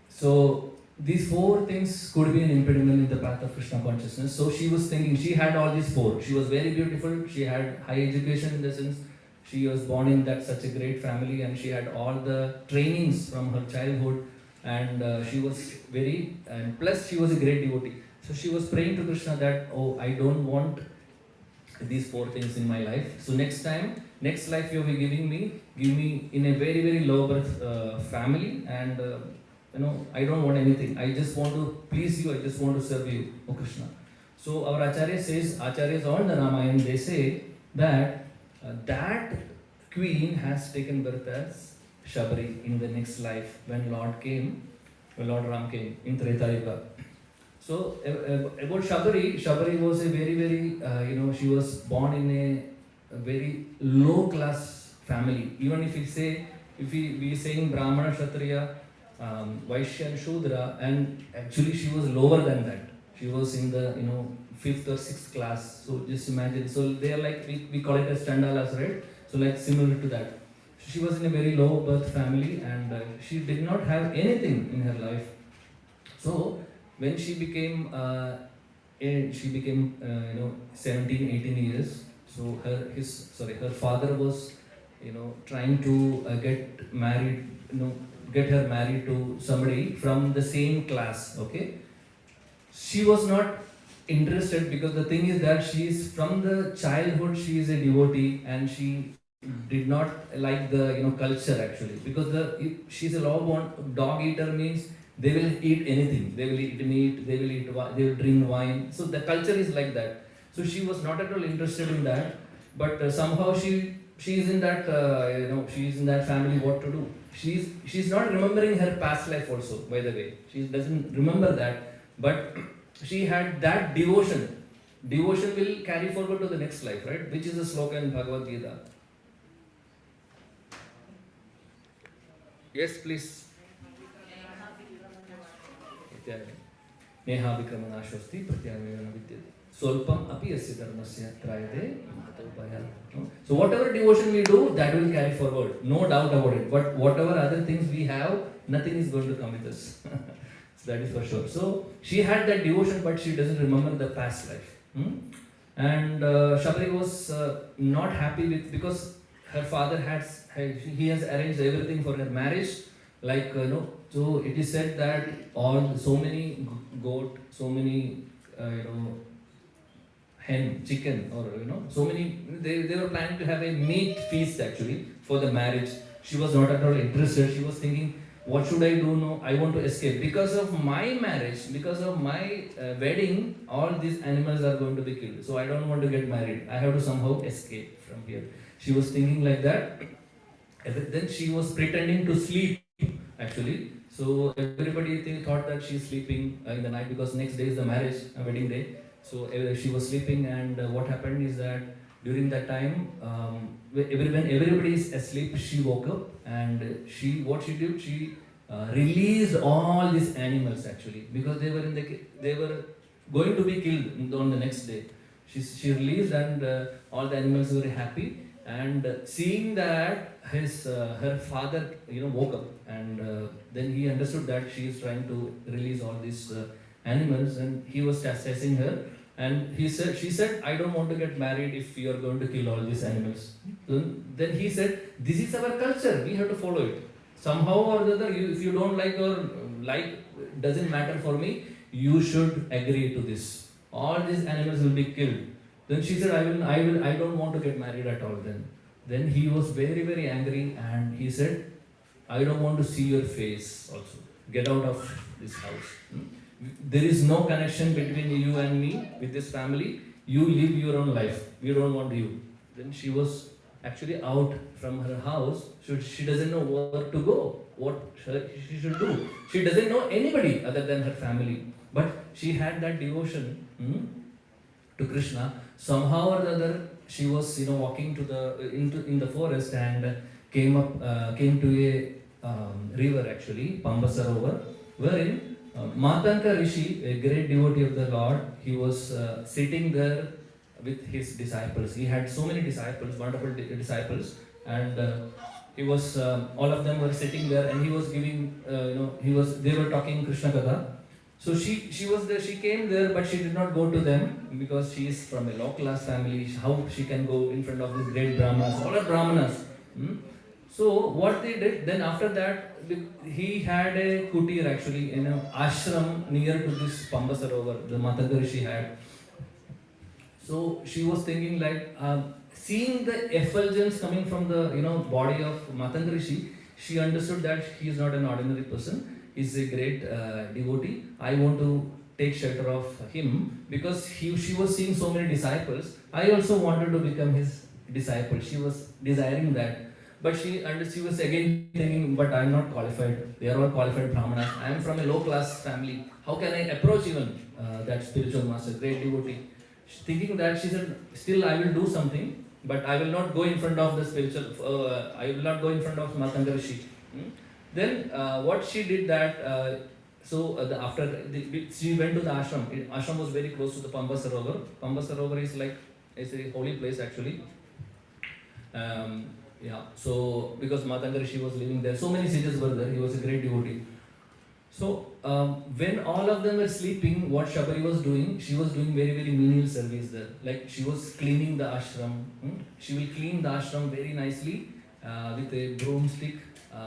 So these 4 things could be an impediment in the path of Krishna consciousness. So she was thinking, she had all these 4. She was very beautiful, she had high education in the sense, she was born in such a great family, and she had all the trainings from her childhood, and she was and plus she was a great devotee. So she was praying to Krishna that, oh, I don't want these 4 things in my life. So next life you will be giving me, give me in a very, very low birth family, and I don't want anything. I just want to please you, I just want to serve you, O Krishna. So our Acharyas on the Ramayan, they say that that queen has taken birth as Shabari in the next life when Lord Ram came in Treta Yuga. So about Shabari was a very, very, she was born in a very low class family. Even if we saying Brahmana, Kshatriya, Vaishya and Shudra, and actually she was lower than that. She was in the 5th or 6th class. So just imagine. So they are like, we call it as Chandalas, right? So like similar to that. She was in a very low birth family, and she did not have anything in her life. So when she became 17, 18 years, so her father was trying to get her married to somebody from the same class. Okay, she was not interested, because the thing is that she is from the childhood, she is a devotee, and she did not like the culture actually, because if she's a law-born dog eater, means they will eat anything. They will eat meat, they will drink wine. So the culture is like that. So she was not at all interested in that. But somehow she she's in that, she's in that family, what to do? She's not remembering her past life also, by the way. She doesn't remember that, but she had that devotion. Devotion will carry forward to the next life, right? Which is a sloka in Bhagavad Gita. Yes, please. Neha Vikramanashasti Pratyamena Vidyate. Solpam api asya dharmasya trayate matopaya. So whatever devotion we do, that will carry forward. No doubt about it. But whatever other things we have, nothing is going to come with us. So that is for sure. So she had that devotion, but she doesn't remember the past life. And Shabari was not happy with, because her father he has arranged everything for her marriage. Like, so it is said that so many goat, so many, hen, chicken, or, so many, they were planning to have a meat feast actually for the marriage. She was not at all interested. She was thinking, what should I do now? I want to escape. Because of my marriage, because of my wedding, all these animals are going to be killed. So I don't want to get married. I have to somehow escape from here. She was thinking like that. And then she was pretending to sleep actually. So everybody thought that she's sleeping in the night, because next day is the marriage, wedding day. So she was sleeping, and what happened is that during that time, when everybody is asleep, she woke up, and what she did, she released all these animals actually, because they were going to be killed on the next day. She released, and all the animals were happy. And seeing that her father woke up, and then he understood that she is trying to release all these animals, and he was chastising her. And she said, I don't want to get married if you are going to kill all these animals. Then he said, this is our culture, we have to follow it. Somehow or the other, if you don't like, or like, doesn't matter for me, you should agree to this. All these animals will be killed. Then she said, I don't want to get married at all then. Then he was very, very angry, and he said, I don't want to see your face also. Get out of this house. There is no connection between you and me with this family. You live your own life. We don't want you. Then she was actually out from her house. She doesn't know where to go, what she should do. She doesn't know anybody other than her family. But she had that devotion to Krishna. Somehow or the other, she was walking in the forest, and came to a river actually, Pamba Sarovar, wherein Matanka Rishi, a great devotee of the Lord, he was sitting there with his disciples. He had so many disciples, wonderful disciples, and he was all of them were sitting there, and he was giving they were talking Krishna Katha. So she was there, she came there, but she did not go to them, because she is from a low class family. How she can go in front of these great Brahmanas? All are Brahmanas. So what they did, then after that, he had a kutir actually, in an ashram near to this Pamba Sarovar, the Matanga Rishi had. So she was thinking like, seeing the effulgence coming from the body of Matanga Rishi, she understood that he is not an ordinary person. Is a great devotee. I want to take shelter of him, because she was seeing so many disciples. I also wanted to become his disciple. She was desiring that. But she was again thinking, but I am not qualified. They are all qualified Brahmanas. I am from a low class family. How can I approach even that spiritual master, great devotee? Thinking that, she said, still I will do something, but I will not go in front of the spiritual, I will not go in front of Matanga Rishi. Then what she did that, after she went to the ashram. Ashram was very close to the Pamba Sarovar. Pamba Sarovar is like, it's a holy place actually. So because Matanga Rishi was living there, so many sages were there. He was a great devotee. So when all of them were sleeping, what Shabari was doing, she was doing very, very menial service there. Like, she was cleaning the ashram. She will clean the ashram very nicely with a broomstick,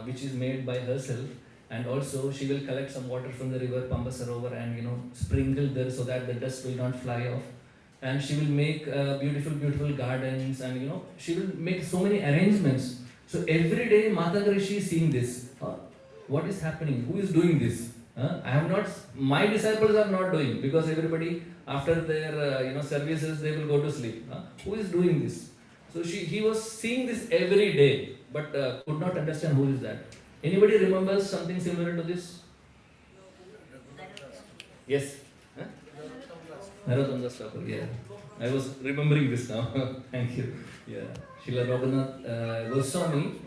which is made by herself, and also she will collect some water from the river Pamba Sarovar and sprinkle there so that the dust will not fly off. And she will make beautiful gardens, and she will make so many arrangements. So every day Matanga Rishi is seeing this. What is happening? Who is doing this? I am not. My disciples are not doing, because everybody after their services they will go to sleep. Who is doing this? So he was seeing this every day, but could not understand who is that. Anybody remembers something similar to this? Yes? Huh? Narottam Das Thakur, yeah. I was remembering this now. Thank you. Yeah. Srila Raghunath Goswami,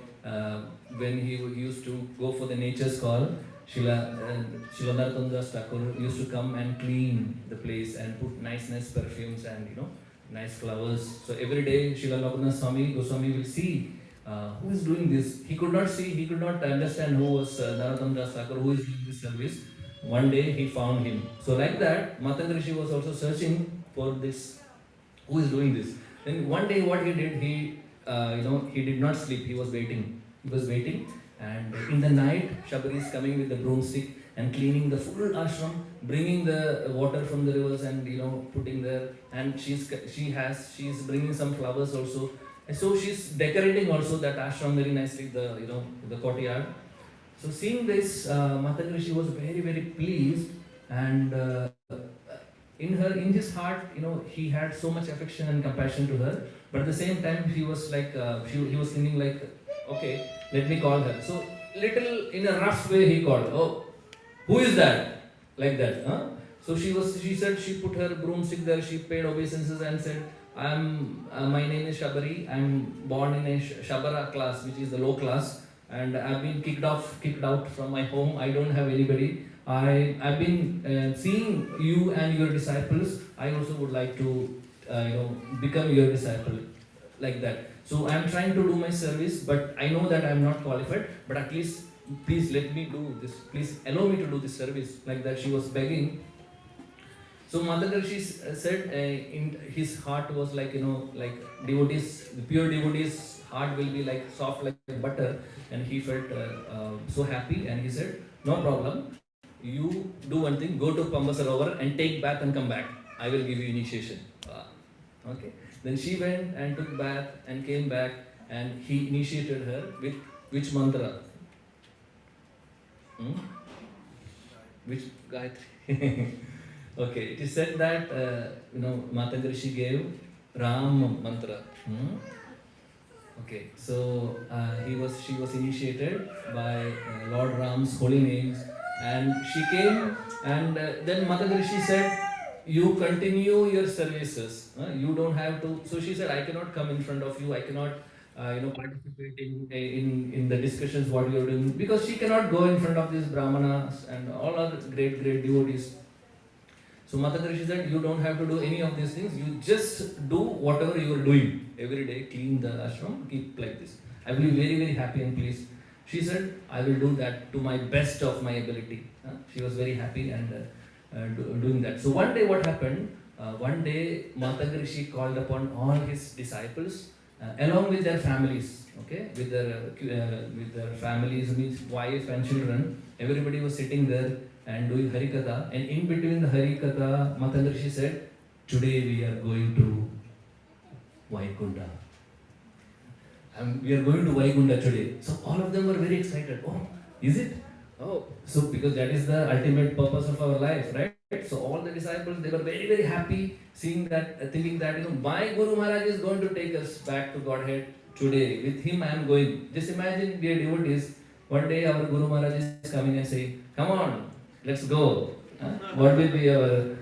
when he used to go for the nature's call, Srila Narottam Das Thakur used to come and clean the place and put nice perfumes and nice flowers. So every day Srila Raghunath Goswami will see who is doing this. He could not see, he could not understand who was Narottam Das Thakur, who is doing this service. One day he found him. So like that, Matanga Rishi was also searching for this, who is doing this. Then one day what he did, he did not sleep, he was waiting. He was waiting, and in the night, Shabari is coming with the broomstick and cleaning the full ashram, bringing the water from the rivers and putting there, and she's bringing some flowers also. And so she's decorating also that ashram very nicely, the courtyard. So seeing this, Matanga Rishi was very, very pleased, and in his heart, he had so much affection and compassion to her. But at the same time, he was like, he was thinking like, okay, let me call her. So little in a rough way, he called. Oh, who is that? Like that, huh? So she said she put her broomstick there. She paid obeisances and said, my name is Shabari. I'm born in a Shabara class, which is the low class. And I've been kicked out from my home. I don't have anybody. I've been seeing you and your disciples. I also would like to, become your disciple, like that. So I'm trying to do my service, but I know that I'm not qualified. But at least, please let me do this. Please allow me to do this service, like that. She was begging. So Matanga Rishi said, in his heart was like like devotees, the pure devotees' heart will be like soft like butter. And he felt so happy, and he said, no problem, you do one thing, go to Pambasarovar and take bath and come back. I will give you initiation. Okay. Then she went and took bath and came back, and he initiated her with which mantra? Which Gayatri? Okay, it is said that Matanga Rishi gave Ram mantra. Okay, so she was initiated by Lord Ram's holy names, and she came, and then Matanga Rishi said, you continue your services, you don't have to. So she said, I cannot come in front of you, I cannot participate in the discussions what you are doing, because she cannot go in front of these brahmanas and all other great devotees. So Matanga Rishi said, you don't have to do any of these things, you just do whatever you are doing every day, clean the ashram, keep like this. I will be very, very happy and pleased. She said, I will do that to my best of my ability. She was very happy and doing that. So one day what happened, one day Matanga Rishi called upon all his disciples along with their families, okay, with their families, with wife and children. Everybody was sitting there and doing Harikatha, and in between the Harikatha, Matanga Rishi said, today we are going to Vaikunta. We are going to Vaikunta today. So all of them were very excited. Oh, is it? Oh, so because that is the ultimate purpose of our life, right? So all the disciples, they were very, very happy seeing that, thinking that, my Guru Maharaj is going to take us back to Godhead today. With him I am going. Just imagine, dear devotees, one day our Guru Maharaj is coming and saying, come on, let's go. What will be our,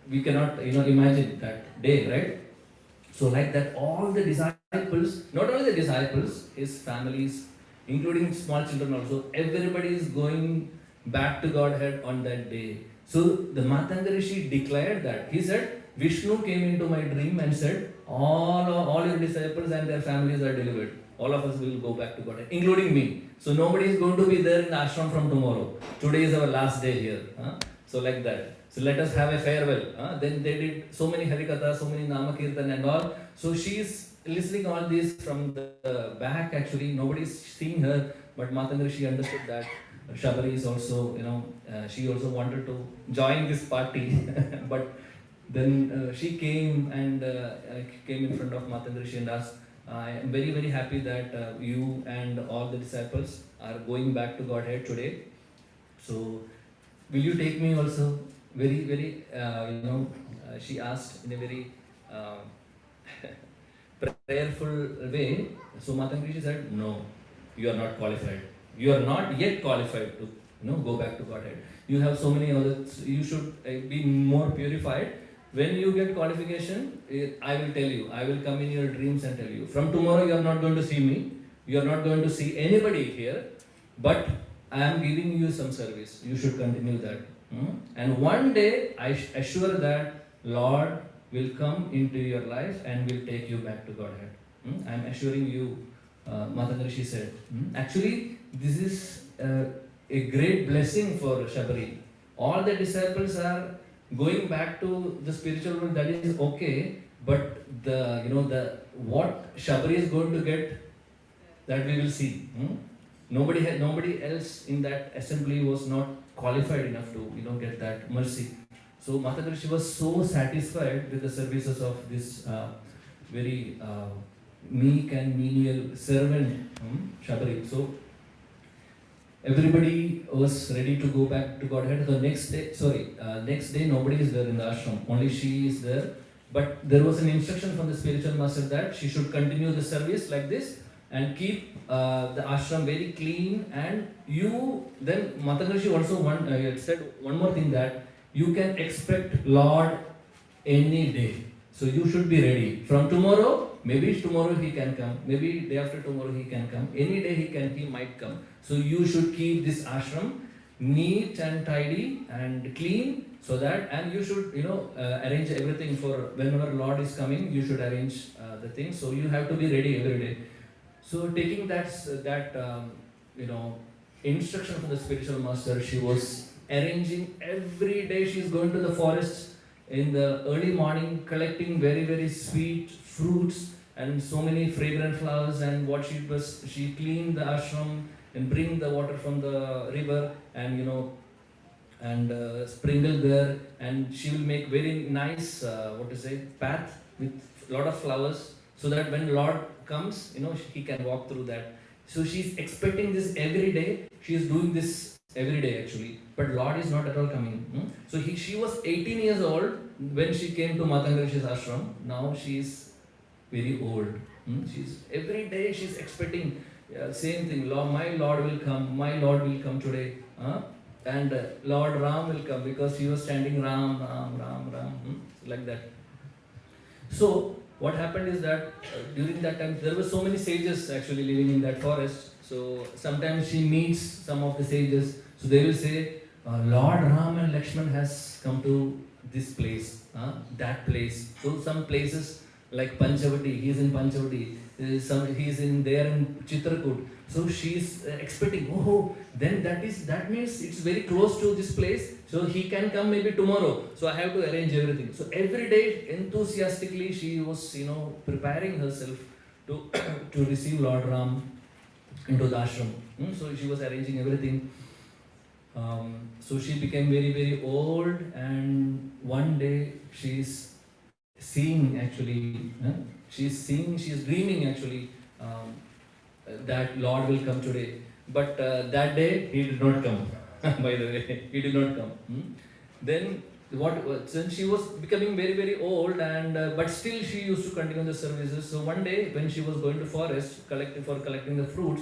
we cannot, imagine that day, right? So like that, all the disciples, not only the disciples, his families, including small children also, everybody is going back to Godhead on that day. So the Matanga Rishi declared that. He said, Vishnu came into my dream and said, all your disciples and their families are delivered. All of us will go back to Godhead, including me. So nobody is going to be there in the ashram from tomorrow. Today is our last day here. So like that. So let us have a farewell. Then they did so many Harikatha, so many Namakirtan and all. So she is listening all this from the back actually. Nobody is seeing her. But Matanga Rishi understood that Shabari is also, she also wanted to join this party. But then she came and came in front of Matanga Rishi and asked, I am very, very happy that you and all the disciples are going back to Godhead today. So will you take me also? Very, very, she asked in a very prayerful way. So Matangrishi said, no, you are not qualified. You are not yet qualified to go back to Godhead. You have so many others. You should be more purified. When you get qualification, I will tell you. I will come in your dreams and tell you. From tomorrow, you are not going to see me. You are not going to see anybody here. But I am giving you some service. You should continue that. And one day, I assure that Lord will come into your life and will take you back to Godhead. I am assuring you, Matangrishi said. Actually, this is a great blessing for Shabari. All the disciples are going back to the spiritual world. That is okay, but the what Shabari is going to get, that we will see. Nobody else in that assembly was not qualified enough to get that mercy. So Matangrishi was so satisfied with the services of this very meek and menial servant, Shabari. So everybody was ready to go back to Godhead. The next day nobody is there in the ashram. Only she is there. But there was an instruction from the spiritual master that she should continue the service like this and keep the ashram very clean. And then Matangrishi also said one more thing, that you can expect Lord any day. So you should be ready. From tomorrow, maybe tomorrow he can come. Maybe day after tomorrow he can come. Any day he might come. So you should keep this ashram neat and tidy and clean, so that, and you should arrange everything for whenever Lord is coming. You should arrange the things. So you have to be ready every day. So taking that instruction from the spiritual master, she was arranging every day. She is going to the forest in the early morning, collecting very, very sweet fruits and so many fragrant flowers. And what she cleaned the ashram and bring the water from the river and sprinkle there. And she will make very nice path with lot of flowers, so that when Lord comes, he can walk through that. So she's expecting this every day. She is doing this every day actually, but Lord is not at all coming. So she was 18 years old when she came to Matangrishi's ashram. Now she is very old. She's every day she's expecting same thing. My Lord will come. My Lord will come today. And Lord Ram will come, because he was standing Ram, like that. So what happened is that during that time there were so many sages actually living in that forest. So sometimes she meets some of the sages. So they will say, Lord Ram and Lakshman has come to this place, that place. So some places like Panchavati, he is in Panchavati. He is in Chitrakoot. So she is expecting, then that means it's very close to this place. So he can come maybe tomorrow. So I have to arrange everything. So every day enthusiastically she was preparing herself to to receive Lord Ram into the ashram. So she was arranging everything. So she became very, very old, and one day she is seeing actually, she is dreaming actually that Lord will come today. But that day he did not come. By the way, he did not come. Then since she was becoming very, very old, and but still she used to continue the services. So one day when she was going to forest collecting the fruits,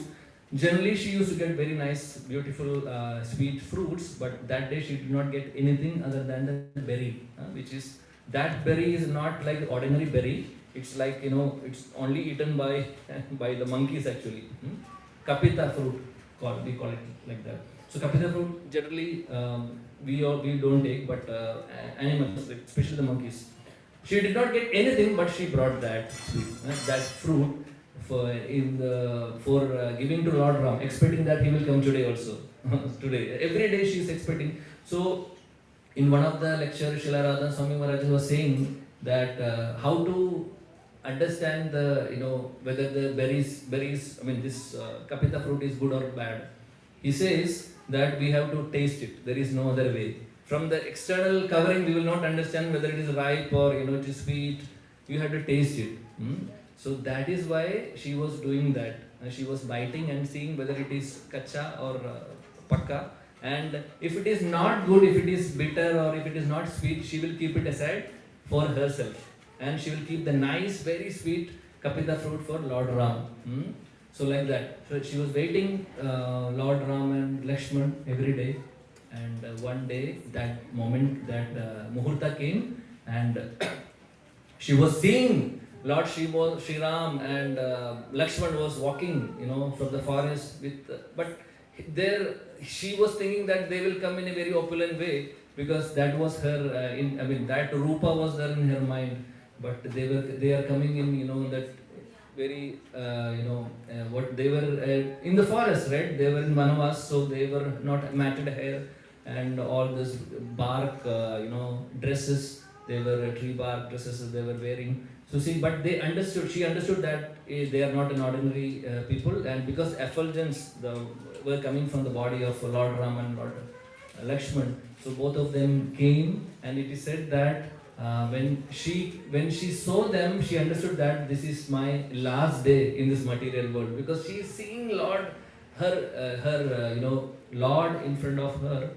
generally she used to get very nice, beautiful, sweet fruits. But that day she did not get anything other than the berry, which is, that berry is not like ordinary berry. It's like, it's only eaten by the monkeys actually. Kapita fruit, we call it like that. So kapita fruit generally we don't take, but animals, especially the monkeys. She did not get anything, but she brought that fruit for giving to Lord Ram, expecting that he will come today also. Today, every day she is expecting. So in one of the lectures, Srila Radha Swami Maharaj was saying that how to understand whether the berries, this kapita fruit is good or bad. He says that we have to taste it. There is no other way. From the external covering, we will not understand whether it is ripe or it is sweet. You have to taste it. So that is why she was doing that. She was biting and seeing whether it is kacha or pakka. And if it is not good, if it is bitter or if it is not sweet, she will keep it aside for herself. and she will keep the nice, very sweet kapita fruit for Lord Ram. So like that. So she was waiting Lord Ram and Lakshman every day. And one day, that moment, that Muhurta came, and she was seeing Lord Sri Ram and Lakshman was walking, from the forest with. But there, she was thinking that they will come in a very opulent way, because that was her. That Rupa was there in her mind. But they are coming in, that very, what they were in the forest, right? They were in Vanavas, so they were not matted hair and all this bark, dresses. They were tree bark dresses they were wearing. So see, but she understood that they are not an ordinary people, and because effulgence were coming from the body of Lord Ram and Lord Lakshman, so both of them came, and it is said that when she saw them, she understood that this is my last day in this material world, because she is seeing Lord, Lord in front of her,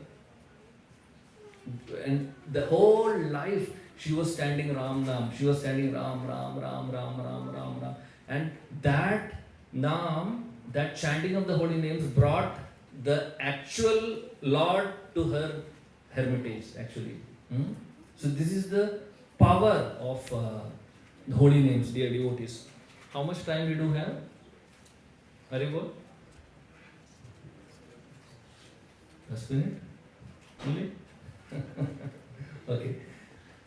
and the whole life she was standing Ram Nam. She was standing Ram, Ram, Ram, Ram, Ram, Ram, Ram. And that Nam, that chanting of the holy names brought the actual Lord to her hermitage, actually. So this is the power of the holy names, dear devotees. How much time we do have? Haribol? Last minute? Only?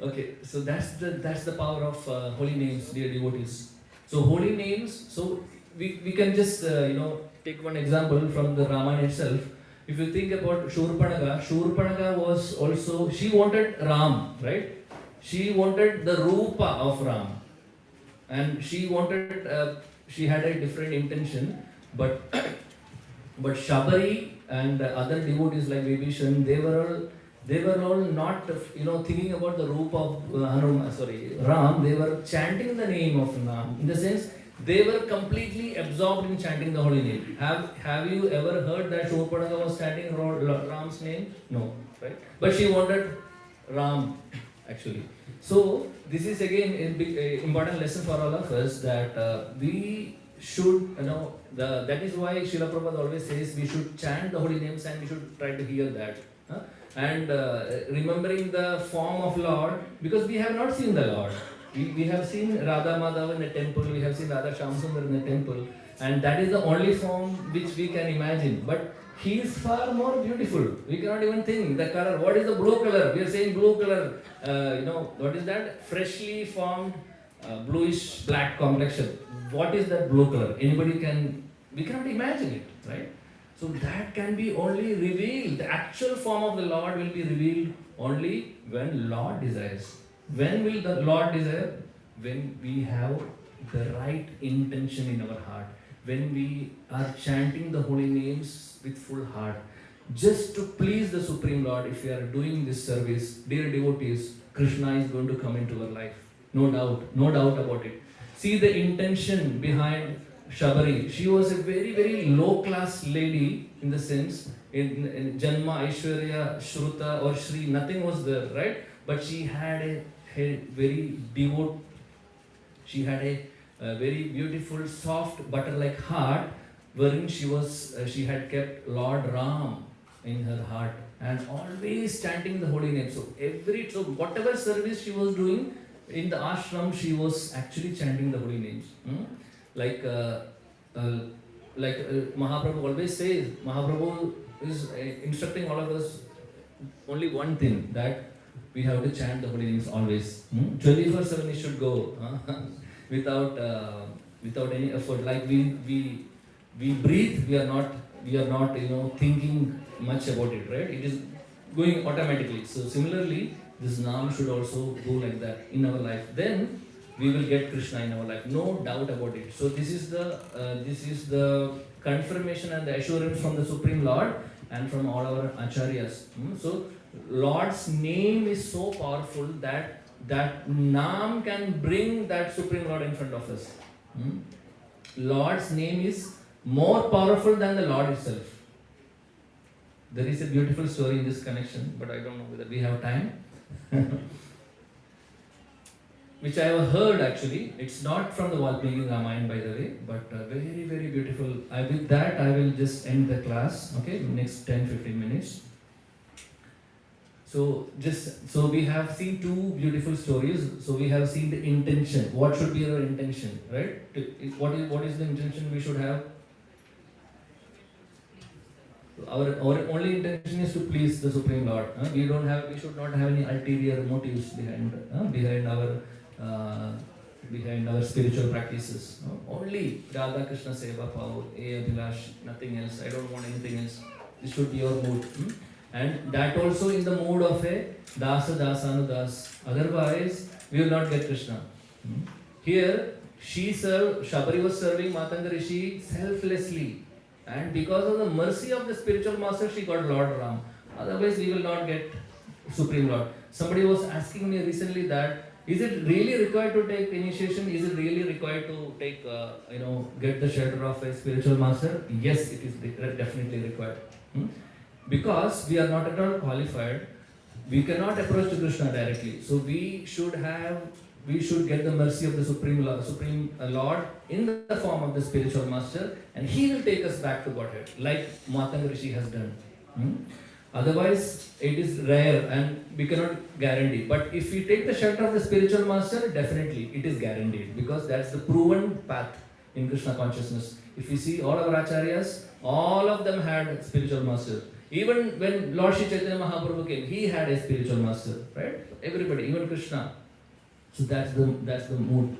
Okay, so that's the power of holy names, dear devotees. So holy names, so we can just take one example from the Ramayan itself. If you think about Shurpanaga was also, she wanted Ram, right? She wanted the Rupa of Ram, and she had a different intention, but Shabari and other devotees like Vibhishan, they were all not, thinking about the Rupa of Ram. They were chanting the name of Ram. In the sense, they were completely absorbed in chanting the holy name. Have you ever heard that Shurpanaga was chanting Ram's name? No, right? But she wanted Ram, actually. So this is again a big important lesson for all of us, that we should, that is why Srila Prabhupada always says we should chant the holy names and we should try to hear that. And remembering the form of Lord, because we have not seen the Lord. We have seen Radha Madhava in the temple, we have seen Radha Shyamsundar in the temple, and that is the only form which we can imagine. But he is far more beautiful. We cannot even think the color. What is the blue color? We are saying blue color. What is that? Freshly formed bluish black complexion. What is that blue color? We cannot imagine it, right? So that can be only revealed. The actual form of the Lord will be revealed only when Lord desires. When will the Lord desire? When we have the right intention in our heart. When we are chanting the holy names with full heart. Just to please the Supreme Lord, if we are doing this service, dear devotees, Krishna is going to come into our life. No doubt about it. See the intention behind Shabari. She was a very, very low class lady in the sense, in Janma, Aishwarya, Shruta or Shri, nothing was there, right? But she had a very devout, she had a very beautiful, soft, butter-like heart, wherein she had kept Lord Ram in her heart and always chanting the holy name. So whatever service she was doing in the ashram, she was actually chanting the holy names. Like Mahaprabhu always says, Mahaprabhu is instructing all of us only one thing, that we have to chant the holy names always. 24/7 it should go without any effort. Like we breathe, we are not thinking much about it, right? It is going automatically. So similarly, this Naam should also go like that in our life. Then we will get Krishna in our life, no doubt about it. So this is the confirmation and the assurance from the Supreme Lord and from all our acharyas. So Lord's name is so powerful that Naam can bring that Supreme Lord in front of us. Lord's name is more powerful than the Lord itself. There is a beautiful story in this connection, but I don't know whether we have time. which I have heard actually. It's not from the Valmiki Ramayan, by the way, but very, very beautiful. With that, I will just end the class, okay, next 10-15 minutes. So we have seen two beautiful stories. So we have seen the intention. What should be our intention, right? What is the intention we should have? Our only intention is to please the Supreme Lord. We should not have any ulterior motives behind our spiritual practices. Only Radha Krishna Seva Power, Abhilash, nothing else. I don't want anything else. This should be your mood. And that also in the mood of a Dasa Dasanudas. Otherwise, we will not get Krishna. Here, Shabari was serving Matanga Rishi selflessly. And because of the mercy of the spiritual master, she got Lord Ram. Otherwise, we will not get Supreme Lord. Somebody was asking me recently that, is it really required to take initiation? Is it really required to take, get the shelter of a spiritual master? Yes, it is definitely required. Because we are not at all qualified, we cannot approach to Krishna directly. So we should get the mercy of the Supreme Lord in the form of the spiritual master, and he will take us back to Godhead, like Matanga Rishi has done. Otherwise, it is rare and we cannot guarantee. But if we take the shelter of the spiritual master, definitely it is guaranteed, because that's the proven path in Krishna consciousness. If we see all our acharyas, all of them had spiritual masters. Even when Lord Shri Chaitanya Mahaprabhu came, he had a spiritual master, right? Everybody, even Krishna. So that's the mood.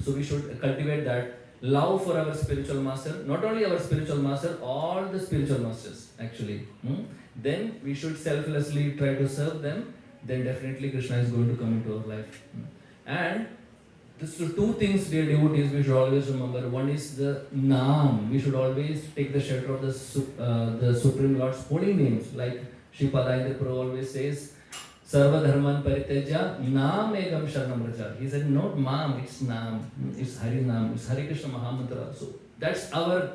So we should cultivate that love for our spiritual master. Not only our spiritual master, all the spiritual masters actually. Then we should selflessly try to serve them. Then definitely Krishna is going to come into our life. And so two things, dear devotees, we should always remember. One is the Naam. We should always take the shelter of the Supreme Lord's holy names. Like Shri Padayendra Prabhu always says, Sarva Dharman Parityaja Naam Egam Sharanam Raja. He said, not Maam, it's Naam. It's Hari Naam. It's Hari Krishna Mahamantra. So that's our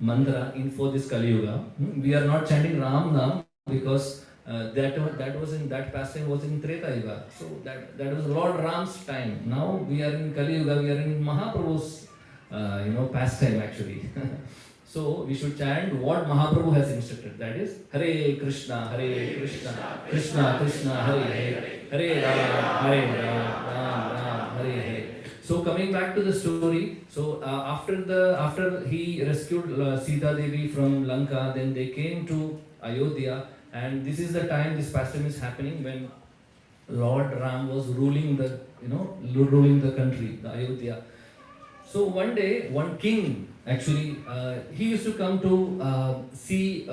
mantra for this Kali Yuga. We are not chanting Ram Naam because that was in that pastime was in Treta Yuga. So that was Lord Ram's time. Now we are in Kali Yuga. We are in Mahaprabhu's pastime actually. So we should chant what Mahaprabhu has instructed. That is Hare Krishna, Krishna Krishna, Hare Hare, Hare Ram, Ram, Hare Hare. So coming back to the story, so after he rescued Sita Devi from Lanka, then they came to Ayodhya, and this is the time this pastime is happening when Lord Ram was ruling the country, the Ayodhya. So one day, one king actually he used to come to see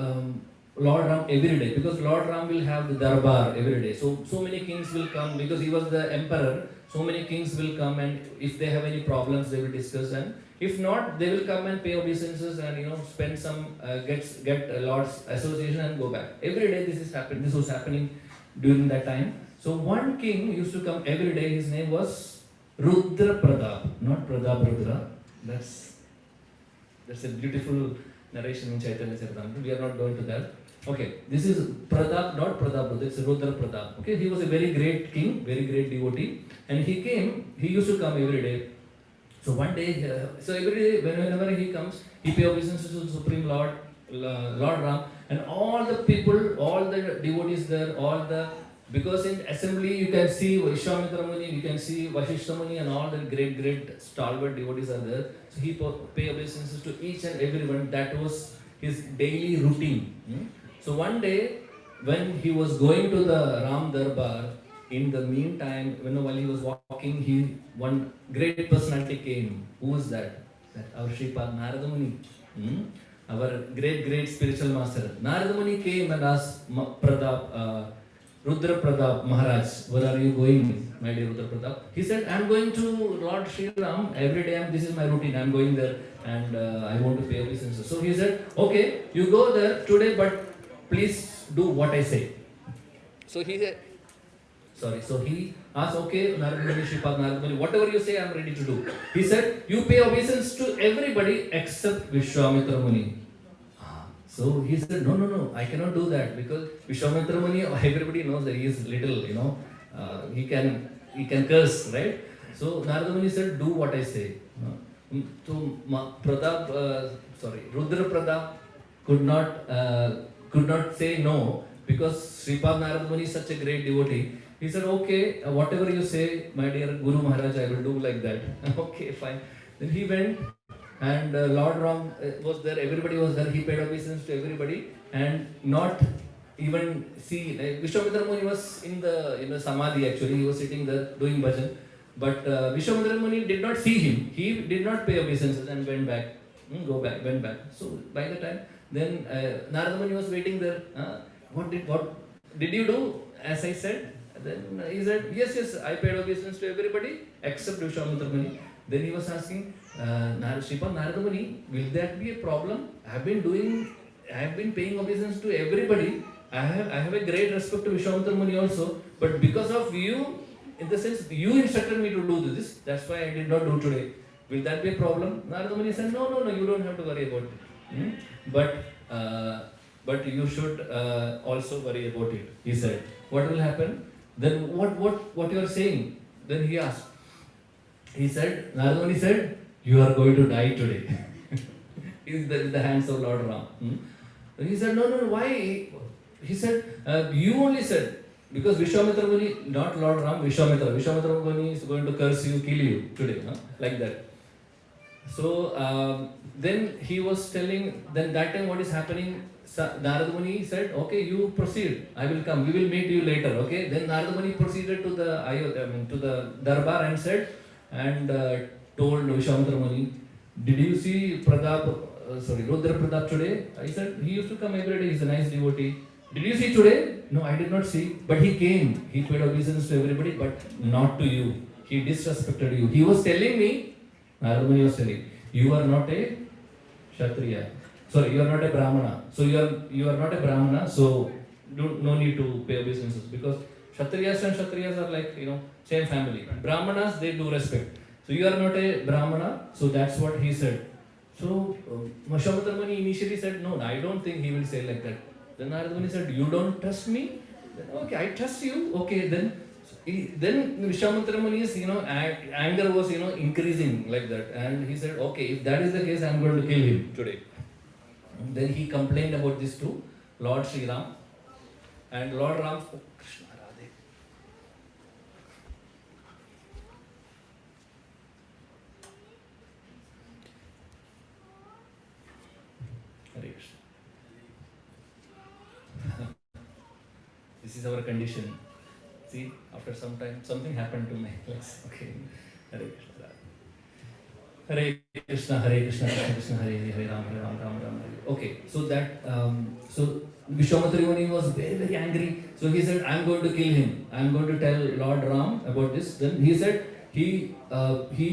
Lord Ram every day, because Lord Ram will have the darbar every day. So many kings will come because he was the emperor. So many kings will come, and if they have any problems, they will discuss, and if not, they will come and pay obeisances and spend some get a Lord's association and go back. Every day this was happening during that time. So one king used to come every day. His name was Rudra Pratap, not Pratap Rudra. That's a beautiful narration in Chaitanya Charitamrita. We are not going to that. Okay, this is Pratap, not Pratap Rudra. It's Rudra Pratap. Okay, he was a very great king, very great devotee, and he used to come every day. So one day, so every day, whenever he comes, he pays obeisance to the Supreme Lord, Lord Ram, and all the people, all the devotees there, because in assembly you can see Vishwamitra Muni, you can see Vashishta Muni, and all the great stalwart devotees are there. So he pays obeisances to each and everyone. That was his daily routine. So one day, when he was going to the Ram Darbar, in the meantime, while he was walking, one great personality came. Who was that? Our Shripad Narada Muni. Our great spiritual master. Narada Muni came and asked Rudra Pratap Maharaj, where are you going, my dear Rudra Pratap? He said, I am going to Lord Sri Ram. Every day, this is my routine. I am going there and I want to pay obeisances. So he said, okay, you go there today, but please do what I say. So he said, so he asked, okay, Narada Muni, Shripad Narada Muni, whatever you say, I am ready to do. He said, you pay obeisance to everybody except Vishwamitra Muni. So he said, no, I cannot do that, because Vishwamitra Muni, everybody knows that he is little, he can curse, right? So Narada Muni said, do what I say. So Rudra Pratap could not say no, because Sripad Narada Muni is such a great devotee. He said, okay, whatever you say, my dear Guru Maharaj, I will do like that. Okay, fine. Then he went, and Lord Ram was there, everybody was there, he paid obeisance to everybody, and not even see, like Vishwamitra Muni was in the Samadhi actually, he was sitting there doing bhajan, but Vishwamitra Muni did not see him, he did not pay obeisances and went back, went back. So by the time, then Narada Muni was waiting there, what did you do as I said? Then he said, yes, I paid obeisance to everybody except Vishwamitra Muni. Then he was asking, Sripad Narada Muni, will that be a problem? I have been paying obeisance to everybody. I have a great respect to Vishwamitra Muni also, but because of you, in the sense you instructed me to do this, that's why I did not do today. Will that be a problem? Narada Muni said, no, you don't have to worry about it. But you should also worry about it. He said, what will happen? Then what you are saying? Then he asked. He said, Narada Muni said, you are going to die today. In the hands of Lord Ram. He said, no, why? He said, you only said, because Vishwamitra Muni, not Lord Ram, Vishwamitra Muni is going to curse you, kill you today, like that. So then he was telling, then that time what is happening, Narada Muni said, okay, you proceed, I will come, we will meet you later, okay. Then Narada Muni proceeded to the Darbar and said, and told Vishwamitra Muni, did you see Rudra Pratap today? I said, he used to come every day, he's a nice devotee. Did you see today? No, I did not see. But he came. He paid obeisance to everybody, but not to you. He disrespected you. He was telling me, Narada Muni was telling, you are not a Kshatriya. Sorry, you are not a Brahmana. So you are not a Brahmana, so no need to pay obeisances, because Kshatriyas and Kshatriyas are like, same family. Brahmanas, they do respect. So you are not a Brahmana, so that's what he said. So Vishwamitra Muni initially said, no, I don't think he will say like that. Then Narada Muni said, you don't trust me? Then, okay, I trust you. Okay, then Vishwamitra Muni's anger was increasing like that, and he said, okay, if that is the case, I am going to kill him today. And then he complained about this to Lord Sri Ram, and Lord Ram, oh Krishna Radhe. Hare Krishna. This is our condition. See, after some time, something happened to my legs. Okay. Hare Krishna. Hare Krishna, Hare Krishna, Krishna Krishna, Hare Hare, Ram Ram, Ram Ram. Okay. So that, so Vishwamitra Muni was very, very angry. So he said, I am going to kill him. I am going to tell Lord Ram about this. Then he said, he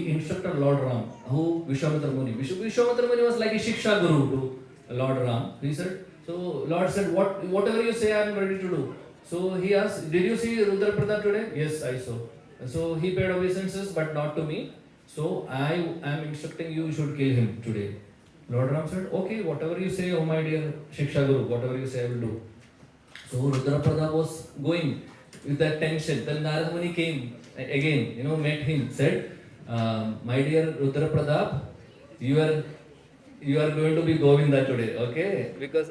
instructed Lord Ram, who Vishwamitra Muni. Vishwamitra Muni was like a Shiksha Guru to Lord Ram. He said, so Lord said, whatever you say, I am ready to do. So he asked, did you see Rudra Pratap today? Yes, I saw. So he paid obeisances, but not to me. So I am instructing you should kill him today. Lord Ram said, okay, whatever you say, oh my dear Shiksha Guru, whatever you say, I will do. So Rudra Pratap was going with that tension. Then Narada Muni came again, met him, said, my dear Rudra Pratap, you are going to be Govinda today, okay? Because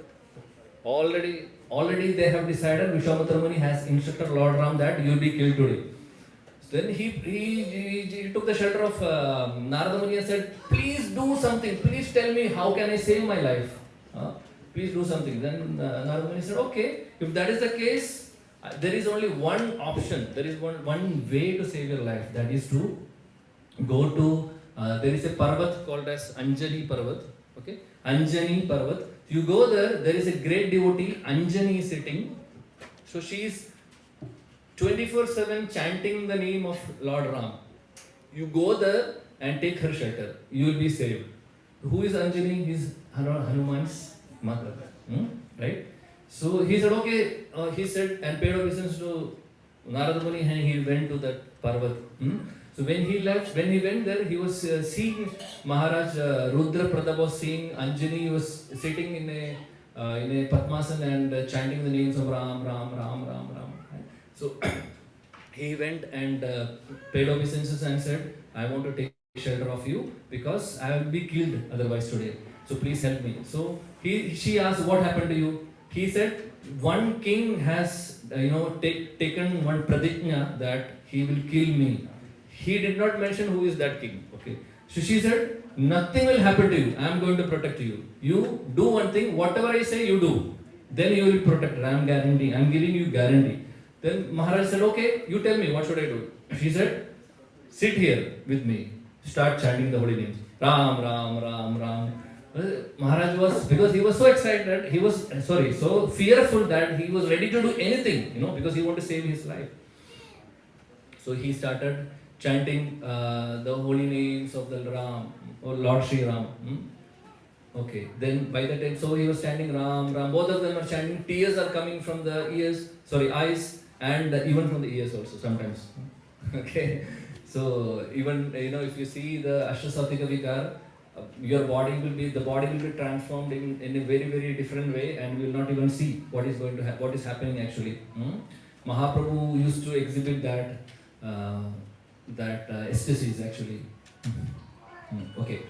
already they have decided, Vishwamitra Muni has instructed Lord Ram that you will be killed today. Then he took the shelter of Narada Muni and said, please do something, please tell me how can I save my life. Please do something. Then Narada Muni said, okay, if that is the case, there is only one option, there is one way to save your life, that is to go to, there is a Parvat called as Anjani Parvat, okay? Anjani Parvat. You go there, there is a great devotee, Anjani is sitting. So she is 24/7 chanting the name of Lord Ram. You go there and take her shelter. You will be saved. Who is Anjani? He is Hanuman's mother. Right? So he said, okay, he said, and paid obeisance to Narada Muni, and he went to that Parvat. So when he went there, he was seeing Maharaj Rudra Pratap was seeing Anjani was sitting in a Padmasana and chanting the names of Ram, Ram, Ram, Ram, Ram. So he went and paid obeisances and said, I want to take shelter of you because I will be killed otherwise today. So please help me. So she asked, what happened to you? He said, one king has taken one pratiknya that he will kill me. He did not mention who is that king. Okay. So she said, nothing will happen to you. I am going to protect you. You do one thing, whatever I say, you do. Then you will be protected. I am guaranteeing. I am giving you guarantee. Then Maharaj said, okay, you tell me, what should I do? She said, sit here with me. Start chanting the holy names. Ram, Ram, Ram, Ram. Maharaj was, because he was so excited, he was, so fearful that he was ready to do anything, because he wanted to save his life. So he started chanting the holy names of the Ram, or Lord Shri Ram. Okay, then by the time, so he was chanting Ram, Ram, both of them are chanting, tears are coming from the eyes, and even from the ears also sometimes. Okay, so even, if you see the Ashtasatvika Vikar, the body will be transformed in a very, very different way, and you will not even see what is going to what is happening actually. Mahaprabhu used to exhibit that ecstasies actually. Okay,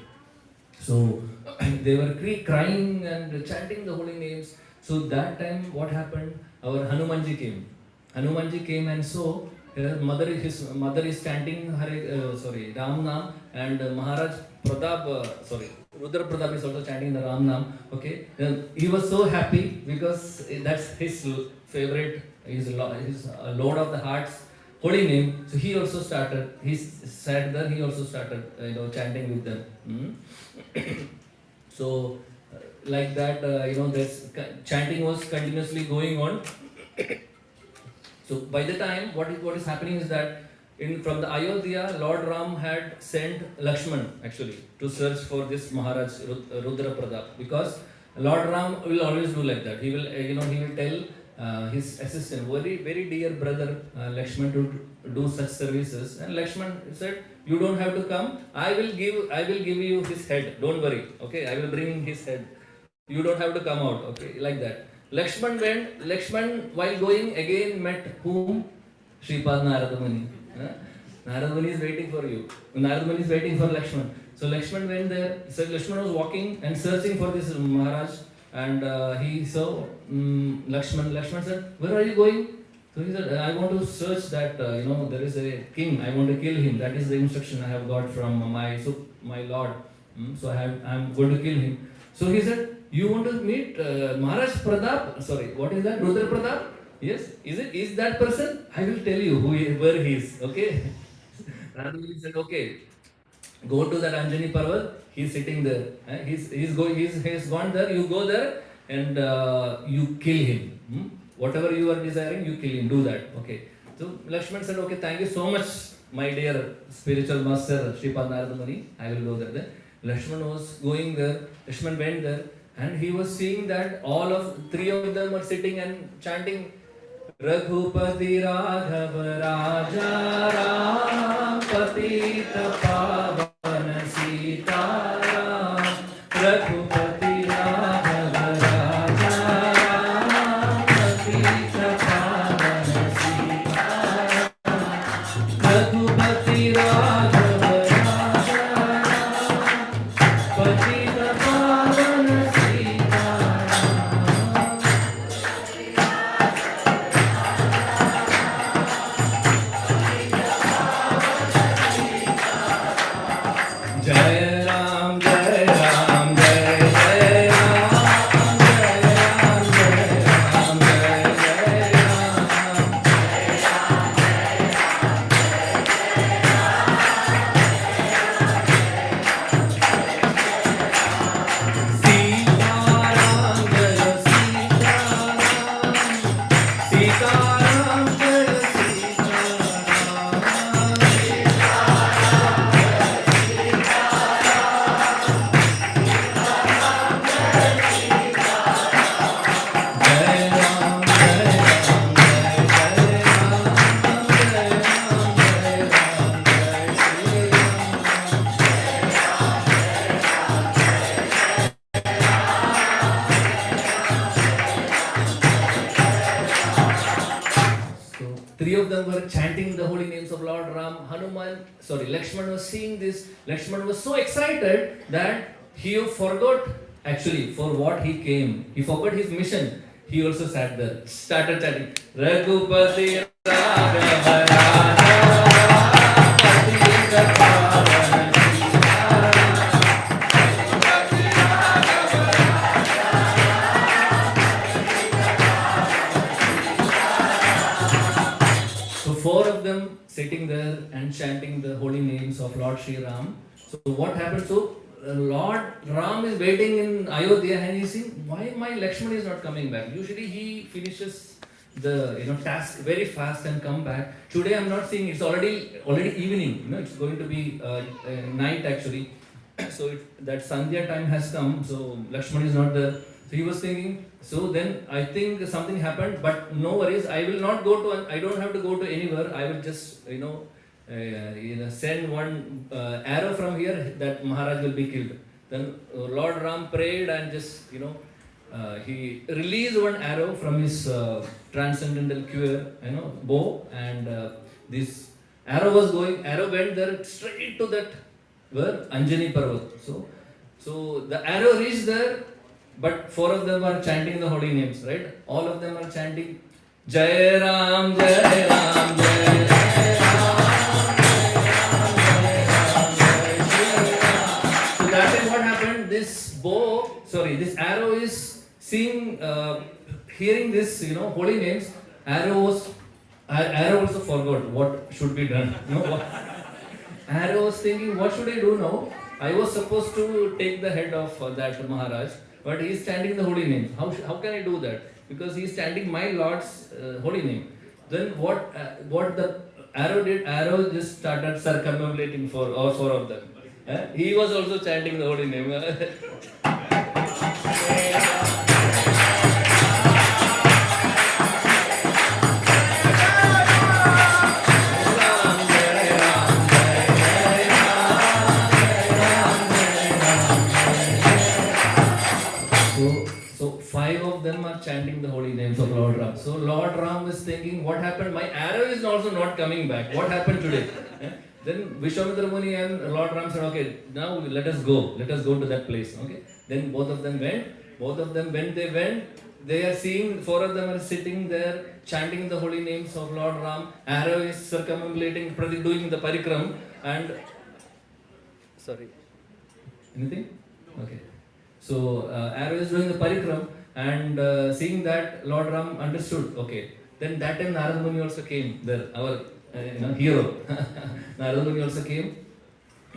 so they were crying and chanting the holy names. So that time, what happened? Our Hanumanji came. Hanumanji came and saw his mother is chanting Ram Nam, and Maharaj Pratap, Rudra Pratap is also chanting the Ram Nam. Okay, he was so happy because that's his favorite, his Lord of the Hearts holy name. So he also started. He sat there. He also started, chanting with them. So like that, this chanting was continuously going on. So by the time, what is happening is that from the Ayodhya, Lord Ram had sent Lakshman actually to search for this Maharaj Rudra Pratap, because Lord Ram will always do like that. He will tell his assistant, very, very dear brother Lakshman, to do such services, and Lakshman said, you don't have to come. I will give you his head. Don't worry. Okay, I will bring his head. You don't have to come out. Okay, like that. Lakshman went. Lakshman, while going, again met whom? Shripad Narada Muni. Narada Muni is waiting for you. Narada Muni is waiting for Lakshman. So Lakshman went there. So Lakshman was walking and searching for this Maharaj, and he saw Lakshman. Lakshman said, where are you going? So he said, I want to search that, there is a king. I want to kill him. That is the instruction I have got from my Lord. So I am going to kill him. So he said, you want to meet Maharaj Pratap? Sorry, what is that? Rudra Pratap? Yes. Is that person? I will tell you where he is. Okay. Randomly said, okay, go to that Anjani Parvat. He's sitting there. He's gone there. You go there and you kill him. Whatever you are desiring, you kill him. Do that. Okay. So Lakshman said, okay, thank you so much, my dear spiritual master Shripad Narada Muni. I will go there. Then Lakshman was going there. Lakshman went there, and he was seeing that three of them are sitting and chanting Raghupati Raghav Raja Ram Patita Pavan Sita Ram Raghupati Raghav Raja Ram Patita Pavan Sita Ram Raghupati Raghav Raja Ram Patita Pavan Sita them were chanting the holy names of Lord Ram. Lakshman was seeing this. Lakshman was so excited that he forgot actually for what he came. He forgot his mission. He also sat there, started chanting Raghupati Raghavara. Four of them sitting there and chanting the holy names of Lord Sri Ram. So what happened? So Lord Ram is waiting in Ayodhya and he's saying, why my Lakshman is not coming back? Usually he finishes the task very fast and come back. Today I'm not seeing, it's already evening. It's going to be night actually. So that Sandhya time has come. So Lakshman is not there. So he was thinking, so then I think something happened, but no worries, I will not go to, I don't have to go to anywhere, I will just, send one arrow from here that Maharaj will be killed. Then Lord Ram prayed and just, he released one arrow from his transcendental quiver, bow, and this arrow went there straight to that, where Anjani Parvat. So the arrow reached there. But four of them are chanting the holy names, right? All of them are chanting Jai Ram, Jai Ram, Jai Ram. So that is what happened. This arrow is hearing this, holy names. Arrow also forgot what should be done. Arrow was thinking, what should I do now? I was supposed to take the head of that Maharaj. But he is chanting the holy name. How can I do that? Because he is chanting my Lord's holy name. Then what the arrow did? Arrow just started circumambulating for all four of them. He was also chanting the holy name. Five of them are chanting the holy names of Lord Ram. So Lord Ram is thinking, what happened? My arrow is also not coming back. What happened today? Then Vishwamitra Muni and Lord Ram said, okay, now let us go. Let us go to that place. Okay. Then both of them went. When they went, they are seeing, four of them are sitting there chanting the holy names of Lord Ram. Arrow is circumambulating, doing the parikram. And sorry, anything? Okay. So arrow is doing the parikram. And seeing that, Lord Ram understood, okay. Then that time Narad Muni also came there, our hero. Narad Muni also came.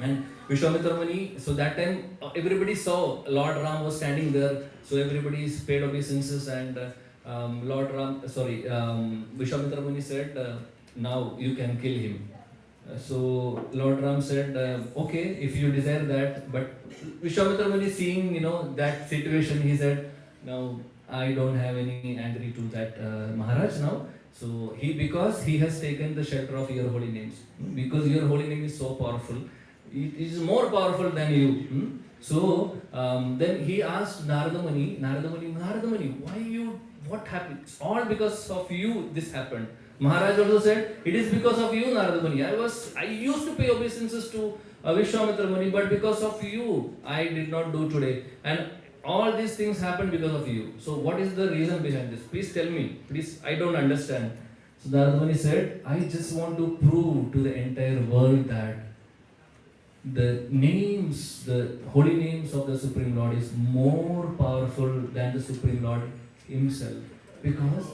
And Vishwamitra Muni, so that time everybody saw Lord Ram was standing there. So everybody paid obeisances and Vishwamitra Muni said, now you can kill him. So Lord Ram said, okay, if you desire that. But Vishwamitra Muni seeing, that situation, he said, now I don't have any angry to that Maharaj now. So because he has taken the shelter of your holy names, because your holy name is so powerful, it is more powerful than you. So then he asked Narada Muni, what happened? It's all because of you this happened. Maharaj also said, it is because of you, Narada Muni. I used to pay obeisances to Vishwamitra Muni, but because of you, I did not do today. And all these things happened because of you. So what is the reason behind this? Please tell me. Please, I don't understand. So Narada Muni said, I just want to prove to the entire world that the names, the holy names of the Supreme Lord is more powerful than the Supreme Lord himself. Because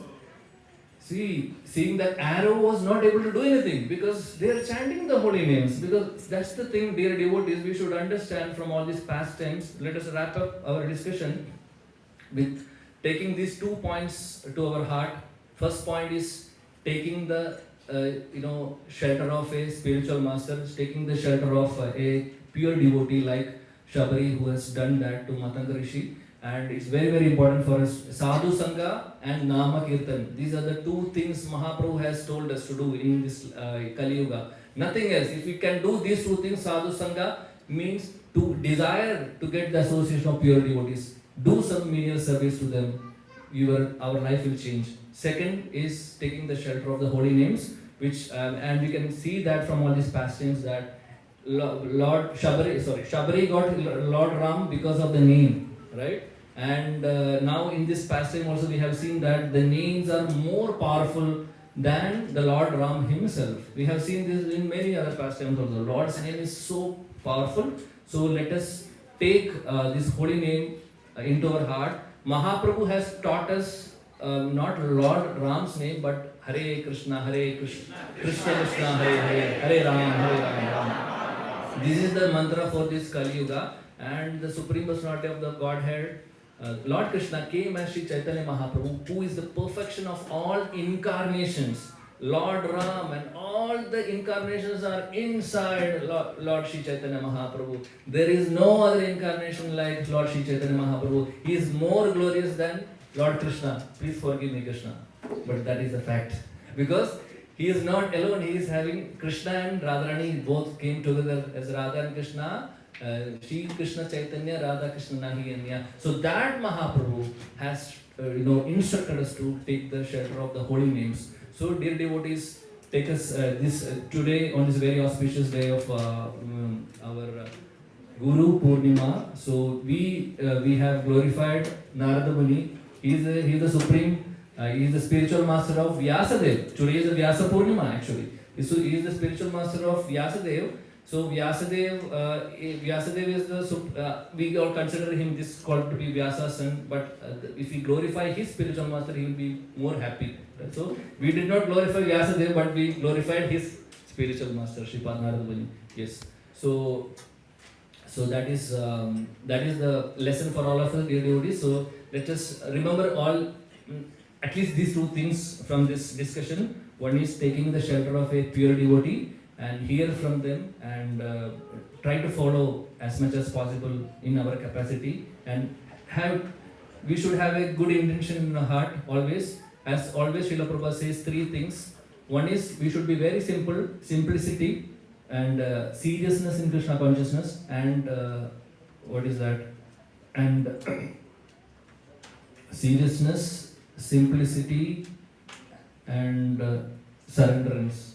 seeing that arrow was not able to do anything because they are chanting the holy names. Because that's the thing, dear devotees, we should understand from all these past times. Let us wrap up our discussion with taking these 2 points to our heart. First point is taking the shelter of a spiritual master, taking the shelter of a pure devotee like Shabari, who has done that to Matanga Rishi. And it's very, very important for us. Sadhu Sangha and Nama Kirtan. These are the two things Mahaprabhu has told us to do in this Kali Yuga. Nothing else. If we can do these two things, Sadhu Sangha means to desire to get the association of pure devotees. Do some menial service to them. Our life will change. Second is taking the shelter of the holy names, which and we can see that from all these pastimes that Lord Shabari got Lord Ram because of the name, right? And now in this pastime also we have seen that the names are more powerful than the Lord Ram himself. We have seen this in many other pastimes also. Lord's name is so powerful. So let us take this holy name into our heart. Mahaprabhu has taught us not Lord Ram's name, but Hare Krishna, Krishna Krishna, Hare Ram, Ram. This is the mantra for this Kali Yuga, and the Supreme Personality of the Godhead, Lord Krishna, came as Sri Chaitanya Mahaprabhu, who is the perfection of all incarnations. Lord Ram and all the incarnations are inside Lord Sri Chaitanya Mahaprabhu. There is no other incarnation like Lord Sri Chaitanya Mahaprabhu. He is more glorious than Lord Krishna. Please forgive me, Krishna, but that is a fact. Because he is not alone, he is having Krishna and Radharani, both came together as Radha and Krishna. Shri Krishna Chaitanya, Radha Krishna Nahi Anya. So that Mahaprabhu has instructed us to take the shelter of the holy names. So dear devotees, take us today on this very auspicious day of our Guru Purnima. So we have glorified Narada Muni. He is the supreme. He is the spiritual master of Vyasadev. Today is the Vyasa Purnima actually. So he is the spiritual master of Vyasadev. So Vyasadev is the we all consider him this called to be Vyasa's son. But if we glorify his spiritual master, he will be more happy. So we did not glorify Vyasadev, but we glorified his spiritual master, Shripad Narada Muni. Yes. So that is the lesson for all of us, dear devotees. So let us remember all, at least these two things from this discussion. One is taking the shelter of a pure devotee and hear from them and try to follow as much as possible in our capacity, and we should have a good intention in our heart always. As always, Srila Prabhupada says three things. One is we should be very simple, simplicity and seriousness in Krishna consciousness, and what is that? And seriousness, simplicity and surrenderance.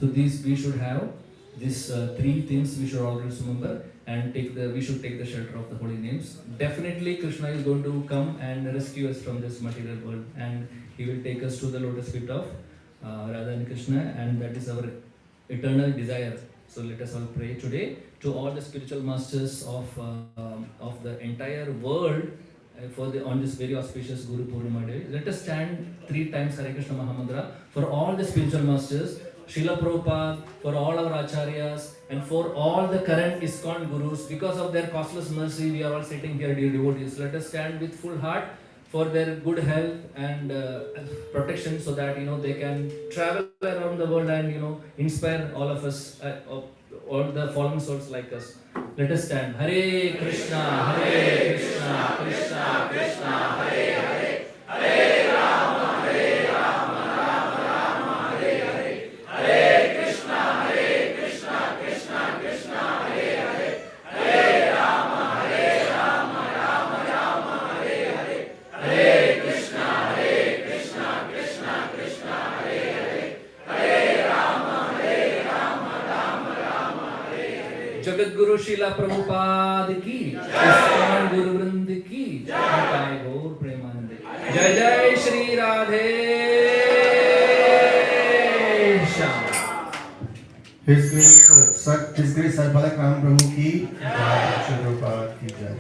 So these we should have. These three things we should always remember, and we should take the shelter of the holy names. Definitely Krishna is going to come and rescue us from this material world, and he will take us to the lotus feet of Radha and Krishna, and that is our eternal desire. So let us all pray today to all the spiritual masters of the entire world on this very auspicious Guru Purnima day. Let us chant 3 times Hare Krishna Mahamantra for all the spiritual masters, Srila Prabhupada, for all our acharyas, and for all the current ISKCON gurus. Because of their costless mercy, we are all sitting here, dear devotees. Let us stand with full heart for their good health and protection, so that they can travel around the world and inspire all of us, all the fallen souls like us. Let us stand. Hare Krishna, Krishna Krishna, Hare Hare, Hare Rama, Rama Rama, Hare Hare, Hare Krishna, Krishna Krishna, Hare Hare, Hare Rama, Rama Rama, Hare Hare, Hare Krishna, Krishna Krishna, Hare Hare, Hare Rama, Rama Rama, Hare Hare. Jagat Guru Srila Prabhupada ki, ISKCON Guru Vrind ki, Jai Gaur Premanande. Jai Jai Shri Radhe Shyam. His Grace Sarvapalaka Prabhu ki, Jai Prabhupada ki Jai.